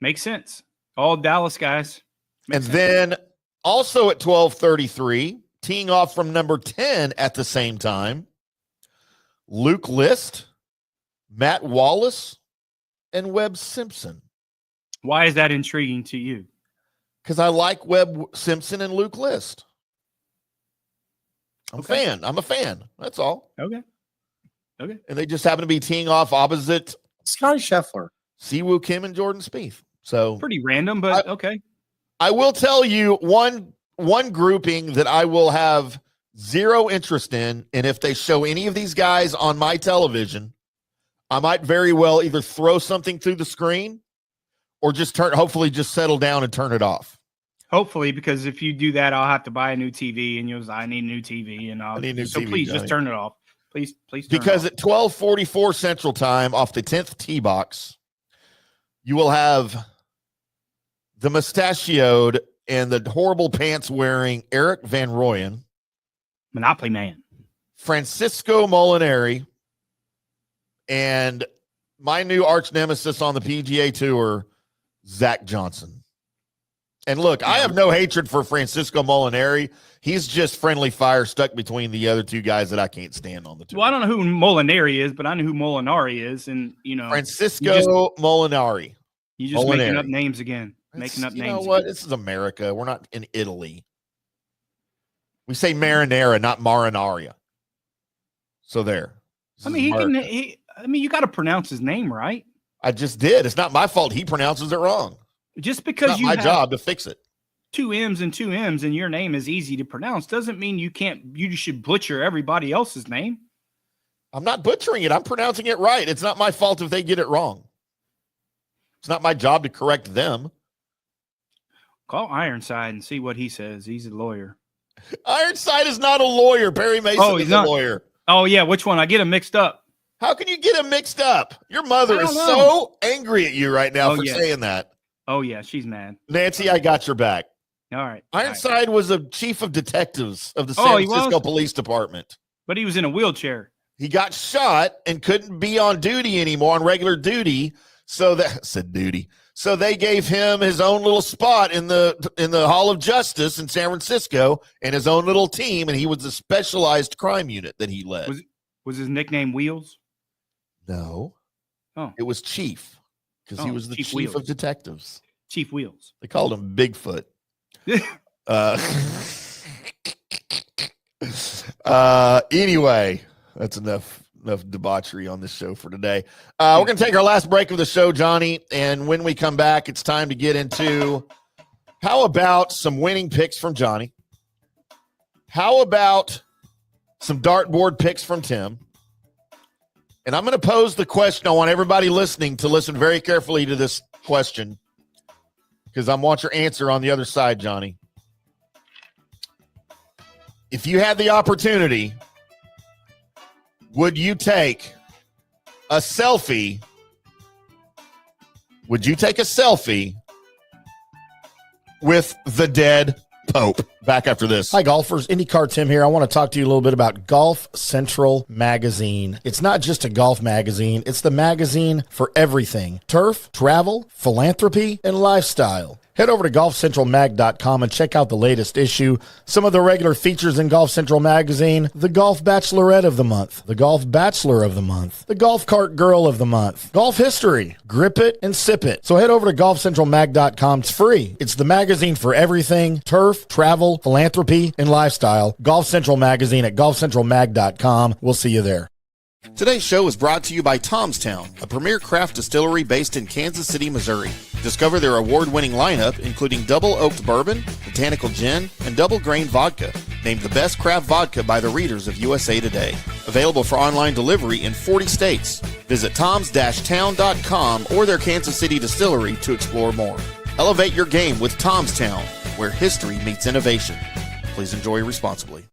Makes sense. All Dallas guys. And then also at 12:33, teeing off from number 10 at the same time, Luke List, Matt Wallace, and Webb Simpson. Why is that intriguing to you? Because I like Webb Simpson and Luke List. I'm a fan. That's all. Okay. And they just happen to be teeing off opposite Scotty Scheffler, Siwoo Kim, and Jordan Spieth. So pretty random, but okay. I will tell you one grouping that I will have zero interest in, and if they show any of these guys on my television, I might very well either throw something through the screen or hopefully just settle down and turn it off. Hopefully, because if you do that, I'll have to buy a new TV, and you'll say, I need a new TV, and I need a new TV, please Johnny. Just turn it off. Please. Because at 12:44 Central Time off the 10th tee box, you will have the mustachioed and the horrible pants wearing Eric Van Rooyen, Monopoly Man, Francisco Molinari, and my new arch nemesis on the PGA Tour, Zach Johnson. And look, I have no hatred for Francisco Molinari. He's just friendly fire stuck between the other two guys that I can't stand on the tour. Well, I don't know who Molinari is, but I know who Molinari is. And, Francisco Molinari. You just making up names again. Making up names. You know what? This is America. We're not in Italy. We say marinara, not marinaria. So there. You got to pronounce his name right. I just did. It's not my fault. He pronounces it wrong. Just because it's not my job to fix it. 2 M's and your name is easy to pronounce doesn't mean you should butcher everybody else's name. I'm not butchering it. I'm pronouncing it right. It's not my fault if they get it wrong. It's not my job to correct them. Call Ironside and see what he says. He's a lawyer. Ironside is not a lawyer. Perry Mason is a lawyer. Oh, yeah. Which one? I get him mixed up. How can you get him mixed up? Your mother is so angry at you right now for saying that. Oh, yeah, she's mad. Nancy, I got your back. All right. Ironside was a chief of detectives of the San Francisco Police Department. But he was in a wheelchair. He got shot and couldn't be on duty anymore, on regular duty. So they gave him his own little spot in the Hall of Justice in San Francisco and his own little team, and he was a specialized crime unit that he led. Was his nickname Wheels? No. Oh. It was Chief, because he was the chief of detectives. Chief Wheels. They called him Bigfoot. Anyway, that's enough debauchery on this show for today. We're going to take our last break of the show, Johnny, and when we come back, it's time to get into how about some winning picks from Johnny? How about some dartboard picks from Tim? And I'm going to pose the question. I want everybody listening to listen very carefully to this question, because I want your answer on the other side, Johnny. If you had the opportunity, would you take a selfie? Would you take a selfie with the dead Pope? Back after this. Hi, golfers. IndyCarTim here. I want to talk to you a little bit about Golf Central Magazine. It's not just a golf magazine. It's the magazine for everything: turf, travel, philanthropy, and lifestyle. Head over to golfcentralmag.com and check out the latest issue. Some of the regular features in Golf Central Magazine: the Golf Bachelorette of the Month, the Golf Bachelor of the Month, the Golf Cart Girl of the Month, Golf History, Grip It and Sip It. So head over to golfcentralmag.com. It's free. It's the magazine for everything: turf, travel, philanthropy, and lifestyle. Golf Central Magazine at golfcentralmag.com. We'll see you there. Today's show is brought to you by Tomstown, a premier craft distillery based in Kansas City, Missouri. Discover their award-winning lineup, including double oaked bourbon, botanical gin, and double grain vodka, named the best craft vodka by the readers of USA Today. Available for online delivery in 40 states. Visit toms-town.com or their Kansas City distillery to explore more. Elevate your game with Tomstown, where history meets innovation. Please enjoy responsibly.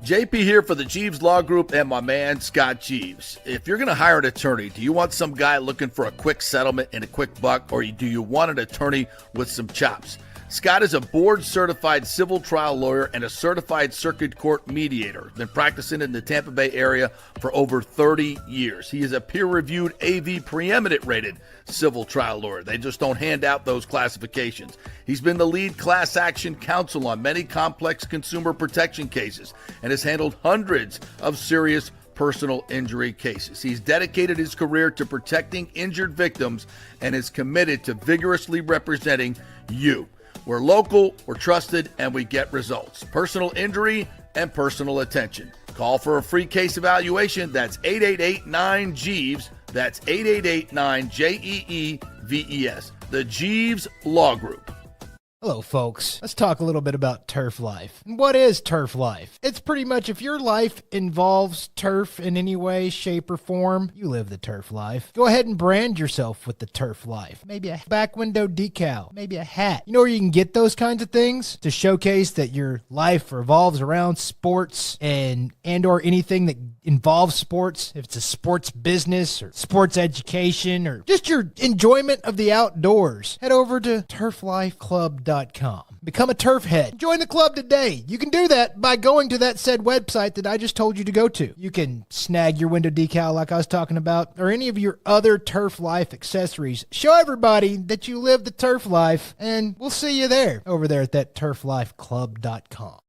JP here for the Jeeves Law Group and my man Scott Jeeves. If you're going to hire an attorney, do you want some guy looking for a quick settlement and a quick buck, or do you want an attorney with some chops? Scott is a board-certified civil trial lawyer and a certified circuit court mediator. Been practicing in the Tampa Bay area for over 30 years. He is a peer-reviewed AV preeminent rated civil trial lawyer. They just don't hand out those classifications. He's been the lead class action counsel on many complex consumer protection cases and has handled hundreds of serious personal injury cases. He's dedicated his career to protecting injured victims and is committed to vigorously representing you. We're local, we're trusted, and we get results. Personal injury and personal attention. Call for a free case evaluation. That's 888-9-JEEVES. That's 888-9-JEEVES. The Jeeves Law Group. Hello, folks. Let's talk a little bit about turf life. And what is turf life? It's pretty much if your life involves turf in any way, shape, or form, you live the turf life. Go ahead and brand yourself with the turf life. Maybe a back window decal, maybe a hat. You know where you can get those kinds of things to showcase that your life revolves around sports and or anything that involves sports. If it's a sports business or sports education or just your enjoyment of the outdoors, head over to turflifeclub.com. Become a turf head. Join the club today. You can do that by going to that said website that I just told you to go to. You can snag your window decal like I was talking about, or any of your other turf life accessories. Show everybody that you live the turf life, and we'll see you there over there at that turflifeclub.com.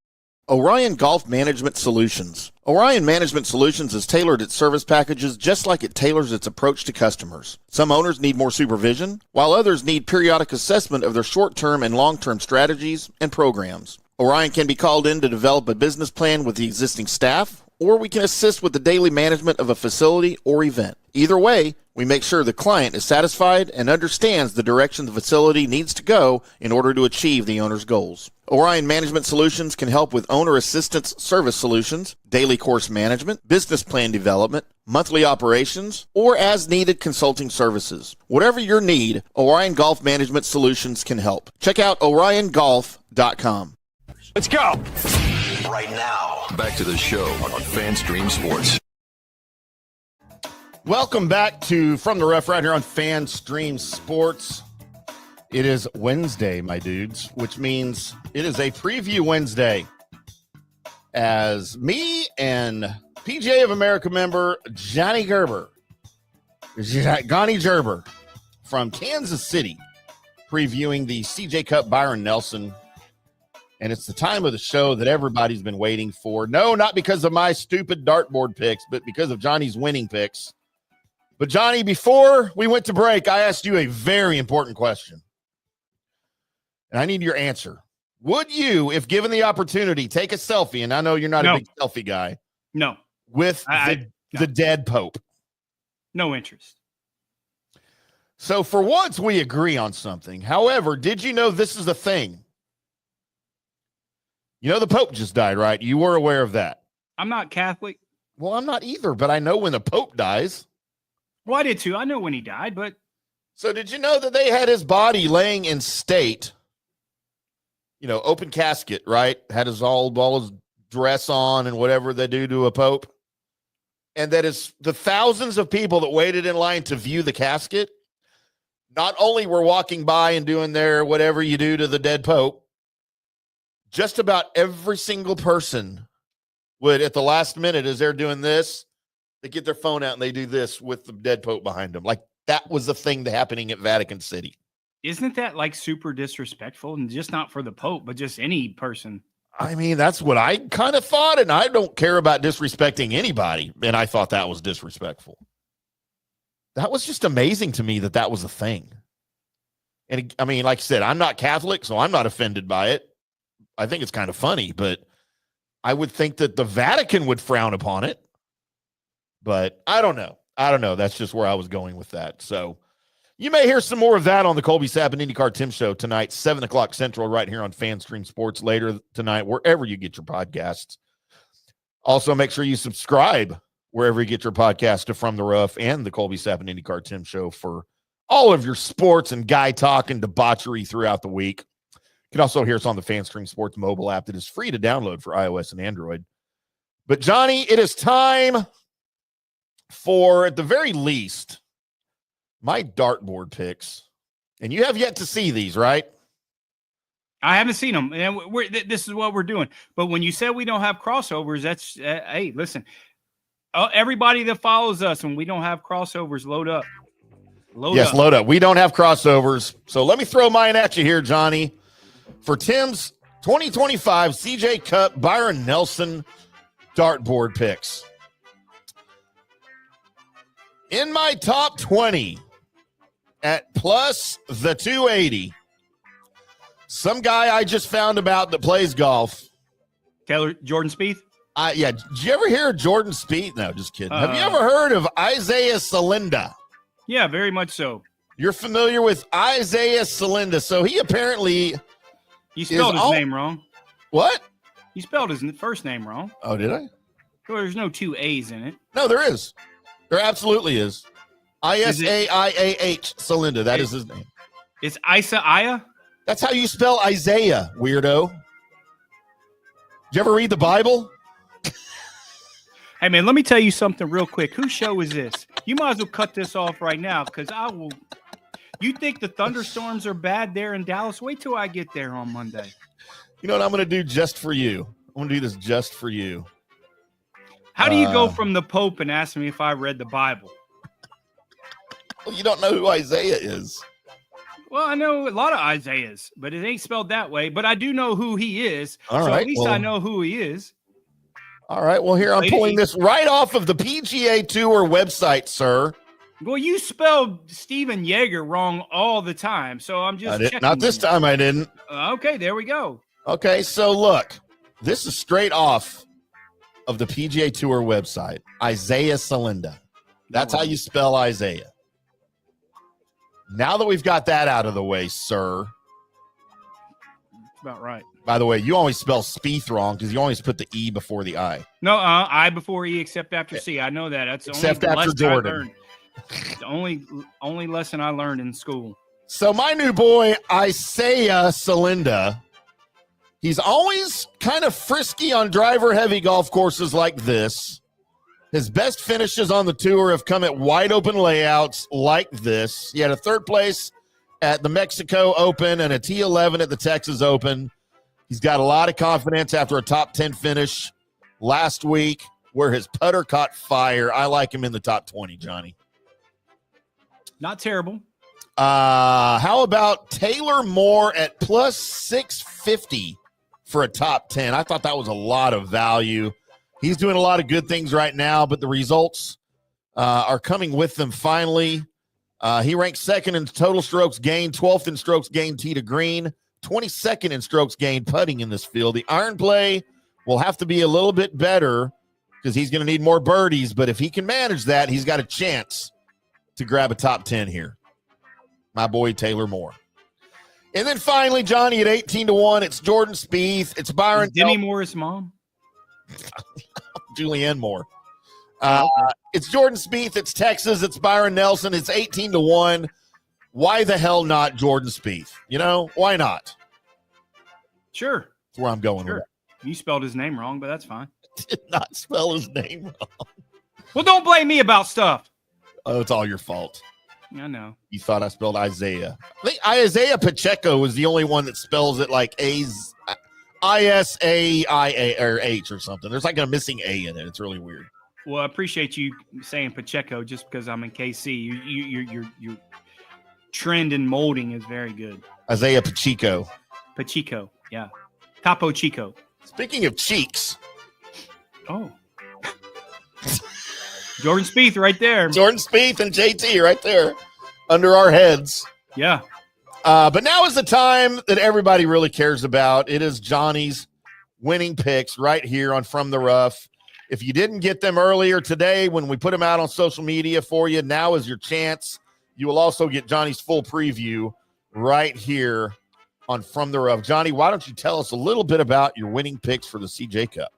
Orion Golf Management Solutions. Orion Management Solutions has tailored its service packages just like it tailors its approach to customers. Some owners need more supervision, while others need periodic assessment of their short-term and long-term strategies and programs. Orion can be called in to develop a business plan with the existing staff, or we can assist with the daily management of a facility or event. Either way, we make sure the client is satisfied and understands the direction the facility needs to go in order to achieve the owner's goals. Orion Management Solutions can help with owner assistance service solutions, daily course management, business plan development, monthly operations, or as-needed consulting services. Whatever your need, Orion Golf Management Solutions can help. Check out oriongolf.com. Let's go. Right now, back to the show on FanStream Sports. Welcome back to From the Rough right here on FanStream Sports. It is Wednesday, my dudes, which means it is a preview Wednesday as me and PGA of America member Johnny Gerber from Kansas City previewing the CJ Cup Byron Nelson. And it's the time of the show that everybody's been waiting for. No, not because of my stupid dartboard picks, but because of Johnny's winning picks. But Johnny, before we went to break, I asked you a very important question. And I need your answer. Would you, if given the opportunity, take a selfie? And I know you're not a big selfie guy. No. With the dead Pope. No interest. So for once, we agree on something. However, did you know this is a thing? You know the Pope just died, right? You were aware of that. I'm not Catholic. Well, I'm not either, but I know when the Pope dies. Well, I did too. I know when he died, but. So did you know that they had his body laying in state? You know, open casket, right? Had his all his dress on and whatever they do to a Pope. And that is the thousands of people that waited in line to view the casket. Not only were walking by and doing their whatever you do to the dead Pope, just about every single person would, at the last minute, as they're doing this, they get their phone out and they do this with the dead Pope behind them. Like that was the thing happening at Vatican City. Isn't that like super disrespectful? And just not for the Pope, but just any person. I mean, that's what I kind of thought, and I don't care about disrespecting anybody, and I thought that was disrespectful. That was just amazing to me that was a thing. And I mean, like I said, I'm not Catholic, so I'm not offended by it. I think it's kind of funny, but I would think that the Vatican would frown upon it. But I don't know. That's just where I was going with that. So you may hear some more of that on the Colby Sapp and IndyCarTim show tonight, 7 o'clock Central, right here on FanStream Sports later tonight, wherever you get your podcasts. Also, make sure you subscribe wherever you get your podcast to From the Rough and the Colby Sapp and IndyCarTim show for all of your sports and guy talk and debauchery throughout the week. You can also hear us on the FanStream Sports mobile app that is free to download for iOS and Android. But, Johnny, it is time for, at the very least, my dartboard picks. And you have yet to see these, right? I haven't seen them. And this is what we're doing. But when you said we don't have crossovers, that's, hey, listen, everybody that follows us, when we don't have crossovers, load up. Load up. We don't have crossovers. So let me throw mine at you here, Johnny. For Tim's 2025 CJ Cup Byron Nelson dartboard picks. In my top 20 at plus the 280, some guy I just found about that plays golf. Jordan Spieth? Yeah. Did you ever hear of Jordan Spieth? No, just kidding. Have you ever heard of Isaiah Salinda? Yeah, very much so. You're familiar with Isaiah Salinda. So he apparently... You spelled his name wrong. What? You spelled his first name wrong. Oh, did I? Well, there's no 2 A's in it. No, there is. There absolutely is. Isaiah Salinda. That is his name. It's Isaiah? That's how you spell Isaiah, weirdo. Did you ever read the Bible? Hey, man, let me tell you something real quick. Whose show is this? You might as well cut this off right now because I will. You think the thunderstorms are bad there in Dallas? Wait till I get there on Monday. You know what I'm going to do just for you? I'm going to do this just for you. How do you go from the Pope and ask me if I read the Bible? Well, you don't know who Isaiah is. Well, I know a lot of Isaiahs, but it ain't spelled that way. But I do know who he is. All right, at least I know who he is. All right. Well, here, I'm pulling this right off of the PGA Tour website, sir. Well, you spelled Steven Yeager wrong all the time, so I'm just checking. Not this time I didn't. Okay, there we go. Okay, so look. This is straight off of the PGA Tour website. Isaiah Salinda. That's how you spell Isaiah. Now that we've got that out of the way, sir. That's about right. By the way, you always spell Spieth wrong because you always put the E before the I. No, I before E except after C. I know that. That's except only after Jordan. The only lesson I learned in school. So my new boy, Isaiah Salinda, he's always kind of frisky on driver-heavy golf courses like this. His best finishes on the tour have come at wide-open layouts like this. He had a third-place at the Mexico Open and a T11 at the Texas Open. He's got a lot of confidence after a top 10 finish last week where his putter caught fire. I like him in the top 20, Johnny. Not terrible. How about Taylor Moore at plus 650 for a top 10? I thought that was a lot of value. He's doing a lot of good things right now, but the results are coming with them finally. He ranks second in total strokes gained, 12th in strokes gained tee to green, 22nd in strokes gained putting in this field. The iron play will have to be a little bit better because he's going to need more birdies, but if he can manage that, he's got a chance to grab a top 10 here. My boy Taylor Moore. And then finally, Johnny, at 18-1, it's Jordan Spieth. It's Byron. Demi Moore's mom? Julianne Moore. It's Jordan Spieth. It's Texas. It's Byron Nelson. It's 18-1. Why the hell not Jordan Spieth? You know, why not? Sure. That's where I'm going with it. You spelled his name wrong, but that's fine. Did not spell his name wrong. Well, don't blame me about stuff. Oh, it's all your fault. I know. You thought I spelled Isaiah. I think Isaiah Pacheco was the only one that spells it like I-S-A-I-A or H or something. There's like a missing A in it. It's really weird. Well, I appreciate you saying Pacheco just because I'm in KC. Your trend in molding is very good. Isaiah Pacheco. Pacheco, yeah. Capo Chico. Speaking of cheeks. Oh. Jordan Spieth right there. Jordan Spieth and JT right there under our heads. Yeah. But now is the time that everybody really cares about. It is Johnny's winning picks right here on From the Rough. If you didn't get them earlier today when we put them out on social media for you, now is your chance. You will also get Johnny's full preview right here on From the Rough. Johnny, why don't you tell us a little bit about your winning picks for the CJ Cup?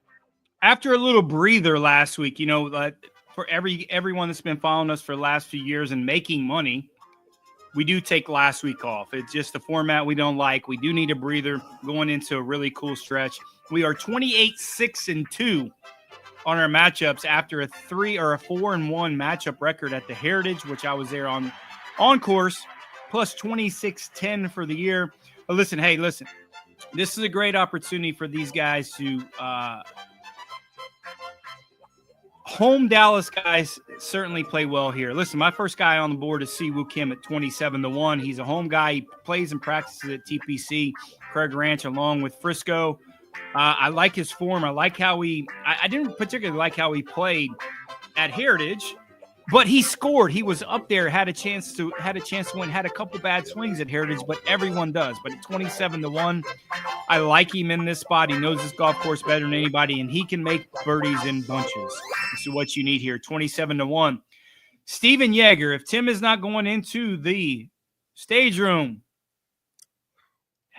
After a little breather last week, you know, for everyone that's been following us for the last few years and making money, we do take last week off. It's just a format we don't like. We do need a breather going into a really cool stretch. We are 28-6-2 on our matchups after a 4-1 matchup record at the Heritage, which I was there on course, plus 26-10 for the year. But listen, this is a great opportunity for these guys to home Dallas guys certainly play well here. Listen, my first guy on the board is Siwoo Kim at 27-1. He's a home guy. He plays and practices at TPC Craig Ranch along with Frisco. I like his form. I like how I didn't particularly like how he played at Heritage, but he scored. He was up there, had a chance to win, had a couple bad swings at Heritage, but everyone does. But at 27-1, I like him in this spot. He knows this golf course better than anybody, and he can make birdies in bunches. This is what you need here, 27-1. Steven Yeager, if Tim is not going into the stage room,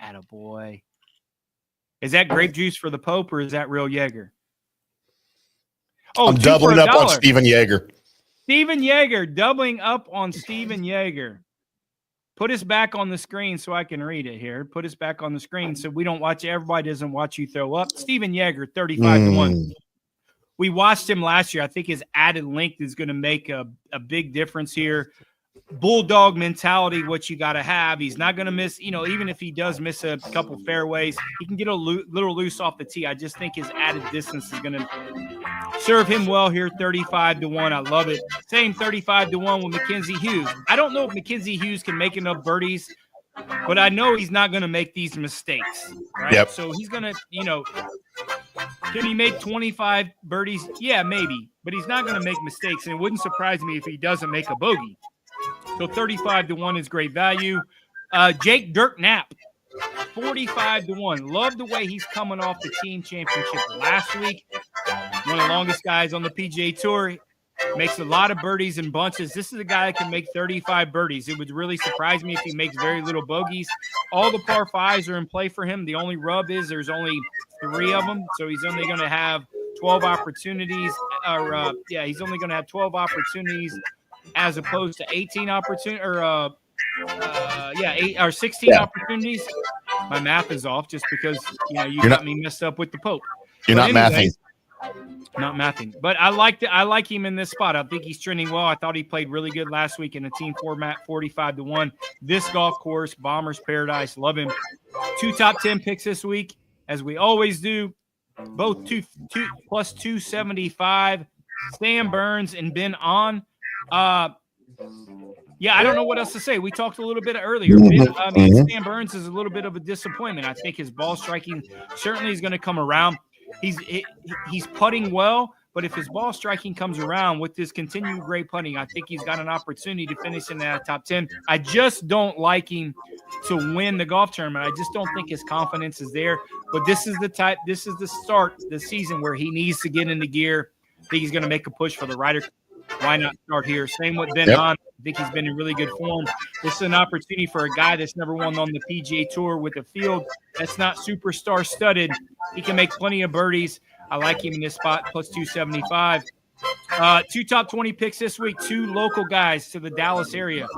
attaboy. Is that grape juice for the Pope or is that real Yeager? Oh, I'm doubling up on Steven Yeager. Steven Yeager, doubling up on Steven Yeager. Put us back on the screen so I can read it here. Put us back on the screen so we don't watch, everybody doesn't watch you throw up. Steven Yeager, 35-1. We watched him last year. I think his added length is going to make a big difference here. Bulldog mentality, what you got to have. He's not going to miss, even if he does miss a couple fairways, he can get a little loose off the tee. I just think his added distance is going to serve him well here, 35-1. I love it. Same 35-1 with Mackenzie Hughes. I don't know if Mackenzie Hughes can make enough birdies, but I know he's not going to make these mistakes, right? Yep. So he's going to, can he make 25 birdies? Yeah, maybe, but he's not going to make mistakes, and it wouldn't surprise me if he doesn't make a bogey. So 35-1 is great value. Jake Dirk Knapp, 45-1. Love the way he's coming off the team championship last week. One of the longest guys on the PGA Tour. Makes a lot of birdies in bunches. This is a guy that can make 35 birdies. It would really surprise me if he makes very little bogeys. All the par fives are in play for him. The only rub is there's only 3 of them, so he's only going to have 12 opportunities. He's only going to have 12 opportunities as opposed to 18 opportunities, or 16 opportunities. My math is off just because you got me messed up with the Pope. You're not mathing. Not mathing, but I like him in this spot. I think he's trending well. I thought he played really good last week in a team format, 45-1. This golf course, Bombers Paradise, love him. 2 top 10 picks this week, as we always do. Both two plus 275. Sam Burns and Ben On. Yeah, I don't know what else to say. We talked a little bit earlier. Sam Burns is a little bit of a disappointment. I think his ball striking certainly is going to come around. He's putting well, but if his ball striking comes around with this continued great putting, I think he's got an opportunity to finish in that top 10. I just don't like him to win the golf tournament. I just don't think his confidence is there. But this is the start of the season where he needs to get into gear. I think he's going to make a push for the Ryder. Why not start here? Same with Ben Hahn. I think he's been in really good form. This is an opportunity for a guy that's never won on the PGA Tour with a field that's not superstar studded. He can make plenty of birdies. I like him in this spot, plus 275. 2 top 20 picks this week, 2 local guys to the Dallas area.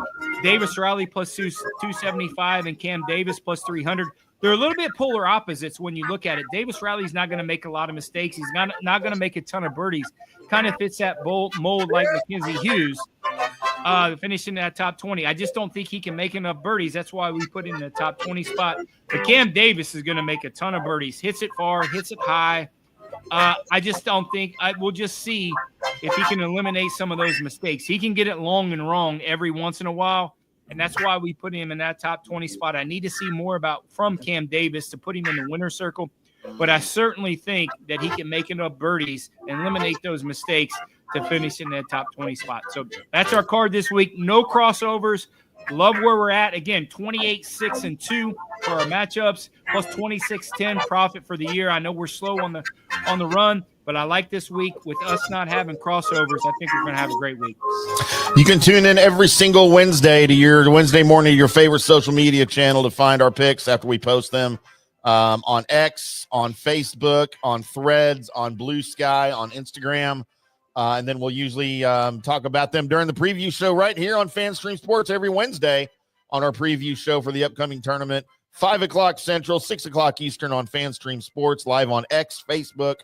Davis Riley plus 275 and Cam Davis plus 300. They're a little bit polar opposites when you look at it. Davis Riley's not going to make a lot of mistakes. He's not going to make a ton of birdies. Kind of fits that mold like Mackenzie Hughes, finishing that top 20. I just don't think he can make enough birdies. That's why we put him in the top 20 spot. But Cam Davis is going to make a ton of birdies. Hits it far, hits it high. I just don't think – we'll just see if he can eliminate some of those mistakes. He can get it long and wrong every once in a while. And that's why we put him in that top 20 spot. I need to see more from Cam Davis to put him in the winner's circle. But I certainly think that he can make enough birdies and eliminate those mistakes to finish in that top 20 spot. So that's our card this week. No crossovers. Love where we're at. Again, 28-6-2 for our matchups, plus 26-10 profit for the year. I know we're slow on the run, but I like this week with us not having crossovers. I think we're going to have a great week. You can tune in every single Wednesday to your Wednesday morning to your favorite social media channel to find our picks after we post them on X, on Facebook, on Threads, on Blue Sky, on Instagram. And then we'll usually talk about them during the preview show right here on FanStream Sports every Wednesday on our preview show for the upcoming tournament. 5 o'clock Central, 6 o'clock Eastern on FanStream Sports, live on X, Facebook,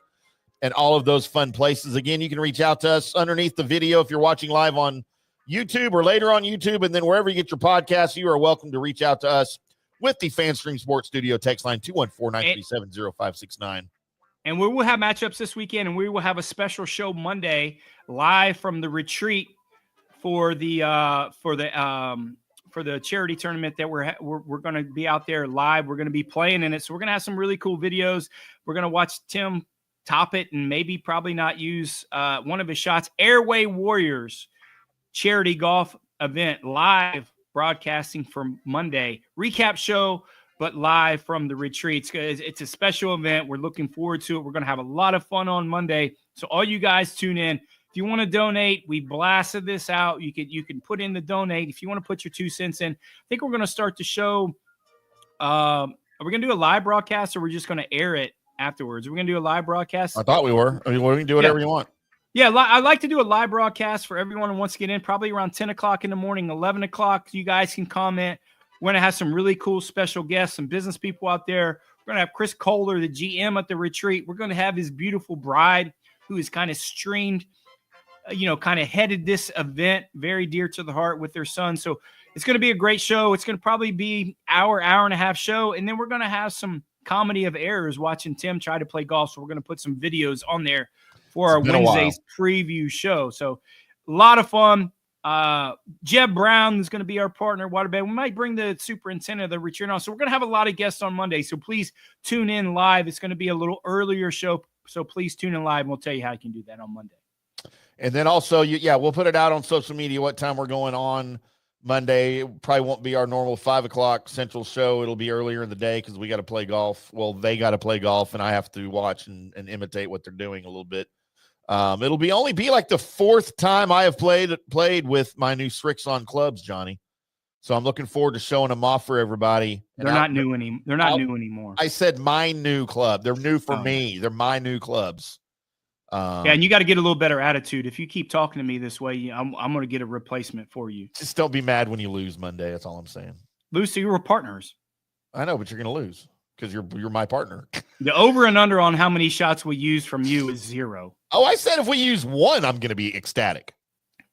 and all of those fun places. Again, you can reach out to us underneath the video if you're watching live on YouTube or later on YouTube. And then wherever you get your podcasts, you are welcome to reach out to us with the FanStream Sports Studio text line 214-937-0569. And we will have matchups this weekend, and we will have a special show Monday live from the retreat for the charity tournament that we're going to be out there live. We're going to be playing in it, so we're going to have some really cool videos. We're going to watch Tim top it and probably not use one of his shots. Airway Warriors charity golf event live broadcasting from Monday. Recap show, but live from the retreats. It's a special event. We're looking forward to it. We're going to have a lot of fun on Monday. So all you guys tune in. If you want to donate, we blasted this out. You can put in the donate. If you want to put your 2 cents in, I think we're going to start the show. Are we going to do a live broadcast, or we're just going to air it afterwards? We're going to do a live broadcast. I thought we were. I mean, we can do whatever you want. Yeah, I like to do a live broadcast for everyone who wants to get in, probably around 10 o'clock in the morning, 11 o'clock. You guys can comment. We're going to have some really cool special guests, some business people out there. We're going to have Chris Kohler, the GM at the retreat. We're going to have his beautiful bride, who is kind of streamed, kind of headed this event, very dear to the heart with their son. So it's going to be a great show. It's going to probably be hour and a half show. And then we're going to have some comedy of errors watching Tim try to play golf. So we're going to put some videos on there for our Wednesday's preview show. So a lot of fun. Jeb Brown is going to be our partner at Waterbed. We might bring the superintendent of the retreat on. So we're going to have a lot of guests on Monday. So please tune in live. It's going to be a little earlier show. So please tune in live, and we'll tell you how you can do that on Monday. And then also, we'll put it out on social media what time we're going on Monday. It probably won't be our normal 5 o'clock Central show. It'll be earlier in the day because we got to play golf. Well, they got to play golf, and I have to watch and imitate what they're doing a little bit. It'll only be like the 4th time I have played with my new Srixon clubs, Johnny. So I'm looking forward to showing them off for everybody. They're not new anymore. I said my new club. They're new for me. They're my new clubs. And you got to get a little better attitude. If you keep talking to me this way, I'm going to get a replacement for you. Just don't be mad when you lose Monday. That's all I'm saying. Lose to your partners. I know, but you're going to lose because you're my partner. The over and under on how many shots we use from you is 0. Oh, I said if we use 1, I'm going to be ecstatic.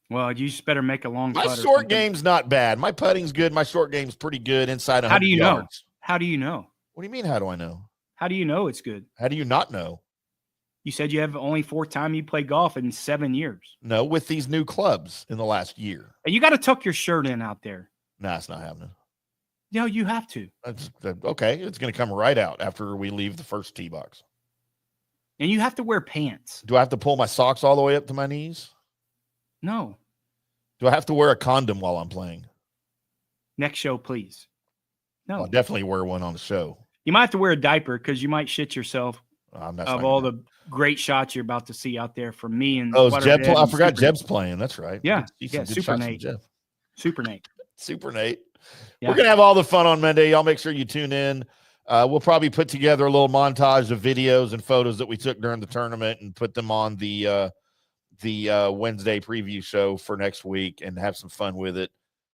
Well, you just better make a long My putt or short something. game's not bad. My putting's good. My short game's pretty good inside 100 How do you know? yards. How do you know? What do you mean, how do I know? How do you know it's good? How do you not know? You said you have only 4 times you play golf in 7 years. No, with these new clubs in the last year. And you got to tuck your shirt in out there. Nah, it's not happening. No, you have to. That's okay. It's going to come right out after we leave the first tee box. And you have to wear pants. Do I have to pull my socks all the way up to my knees? No. Do I have to wear a condom while I'm playing? Next show, please. No. I'll definitely wear one on the show. You might have to wear a diaper because you might shit yourself of all the great shots you're about to see out there from me. And Jeb. I forgot Jeb's playing. That's right. Yeah. Yeah. Super Nate. Super Nate. Super Nate. Yeah. We're going to have all the fun on Monday. Y'all make sure you tune in. We'll probably put together a little montage of videos and photos that we took during the tournament and put them on the Wednesday preview show for next week and have some fun with it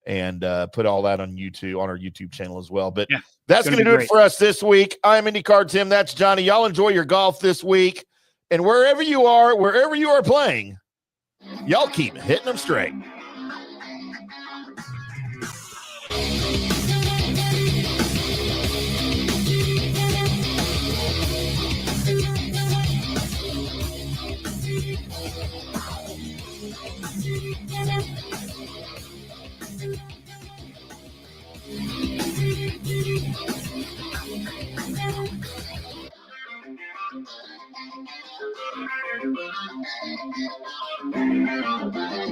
and put all that on YouTube, on our YouTube channel as well. But that's going to do it for us this week. I'm IndyCarTim. That's Johnny. Y'all enjoy your golf this week. And wherever you are playing, y'all keep hitting them straight. Thank you.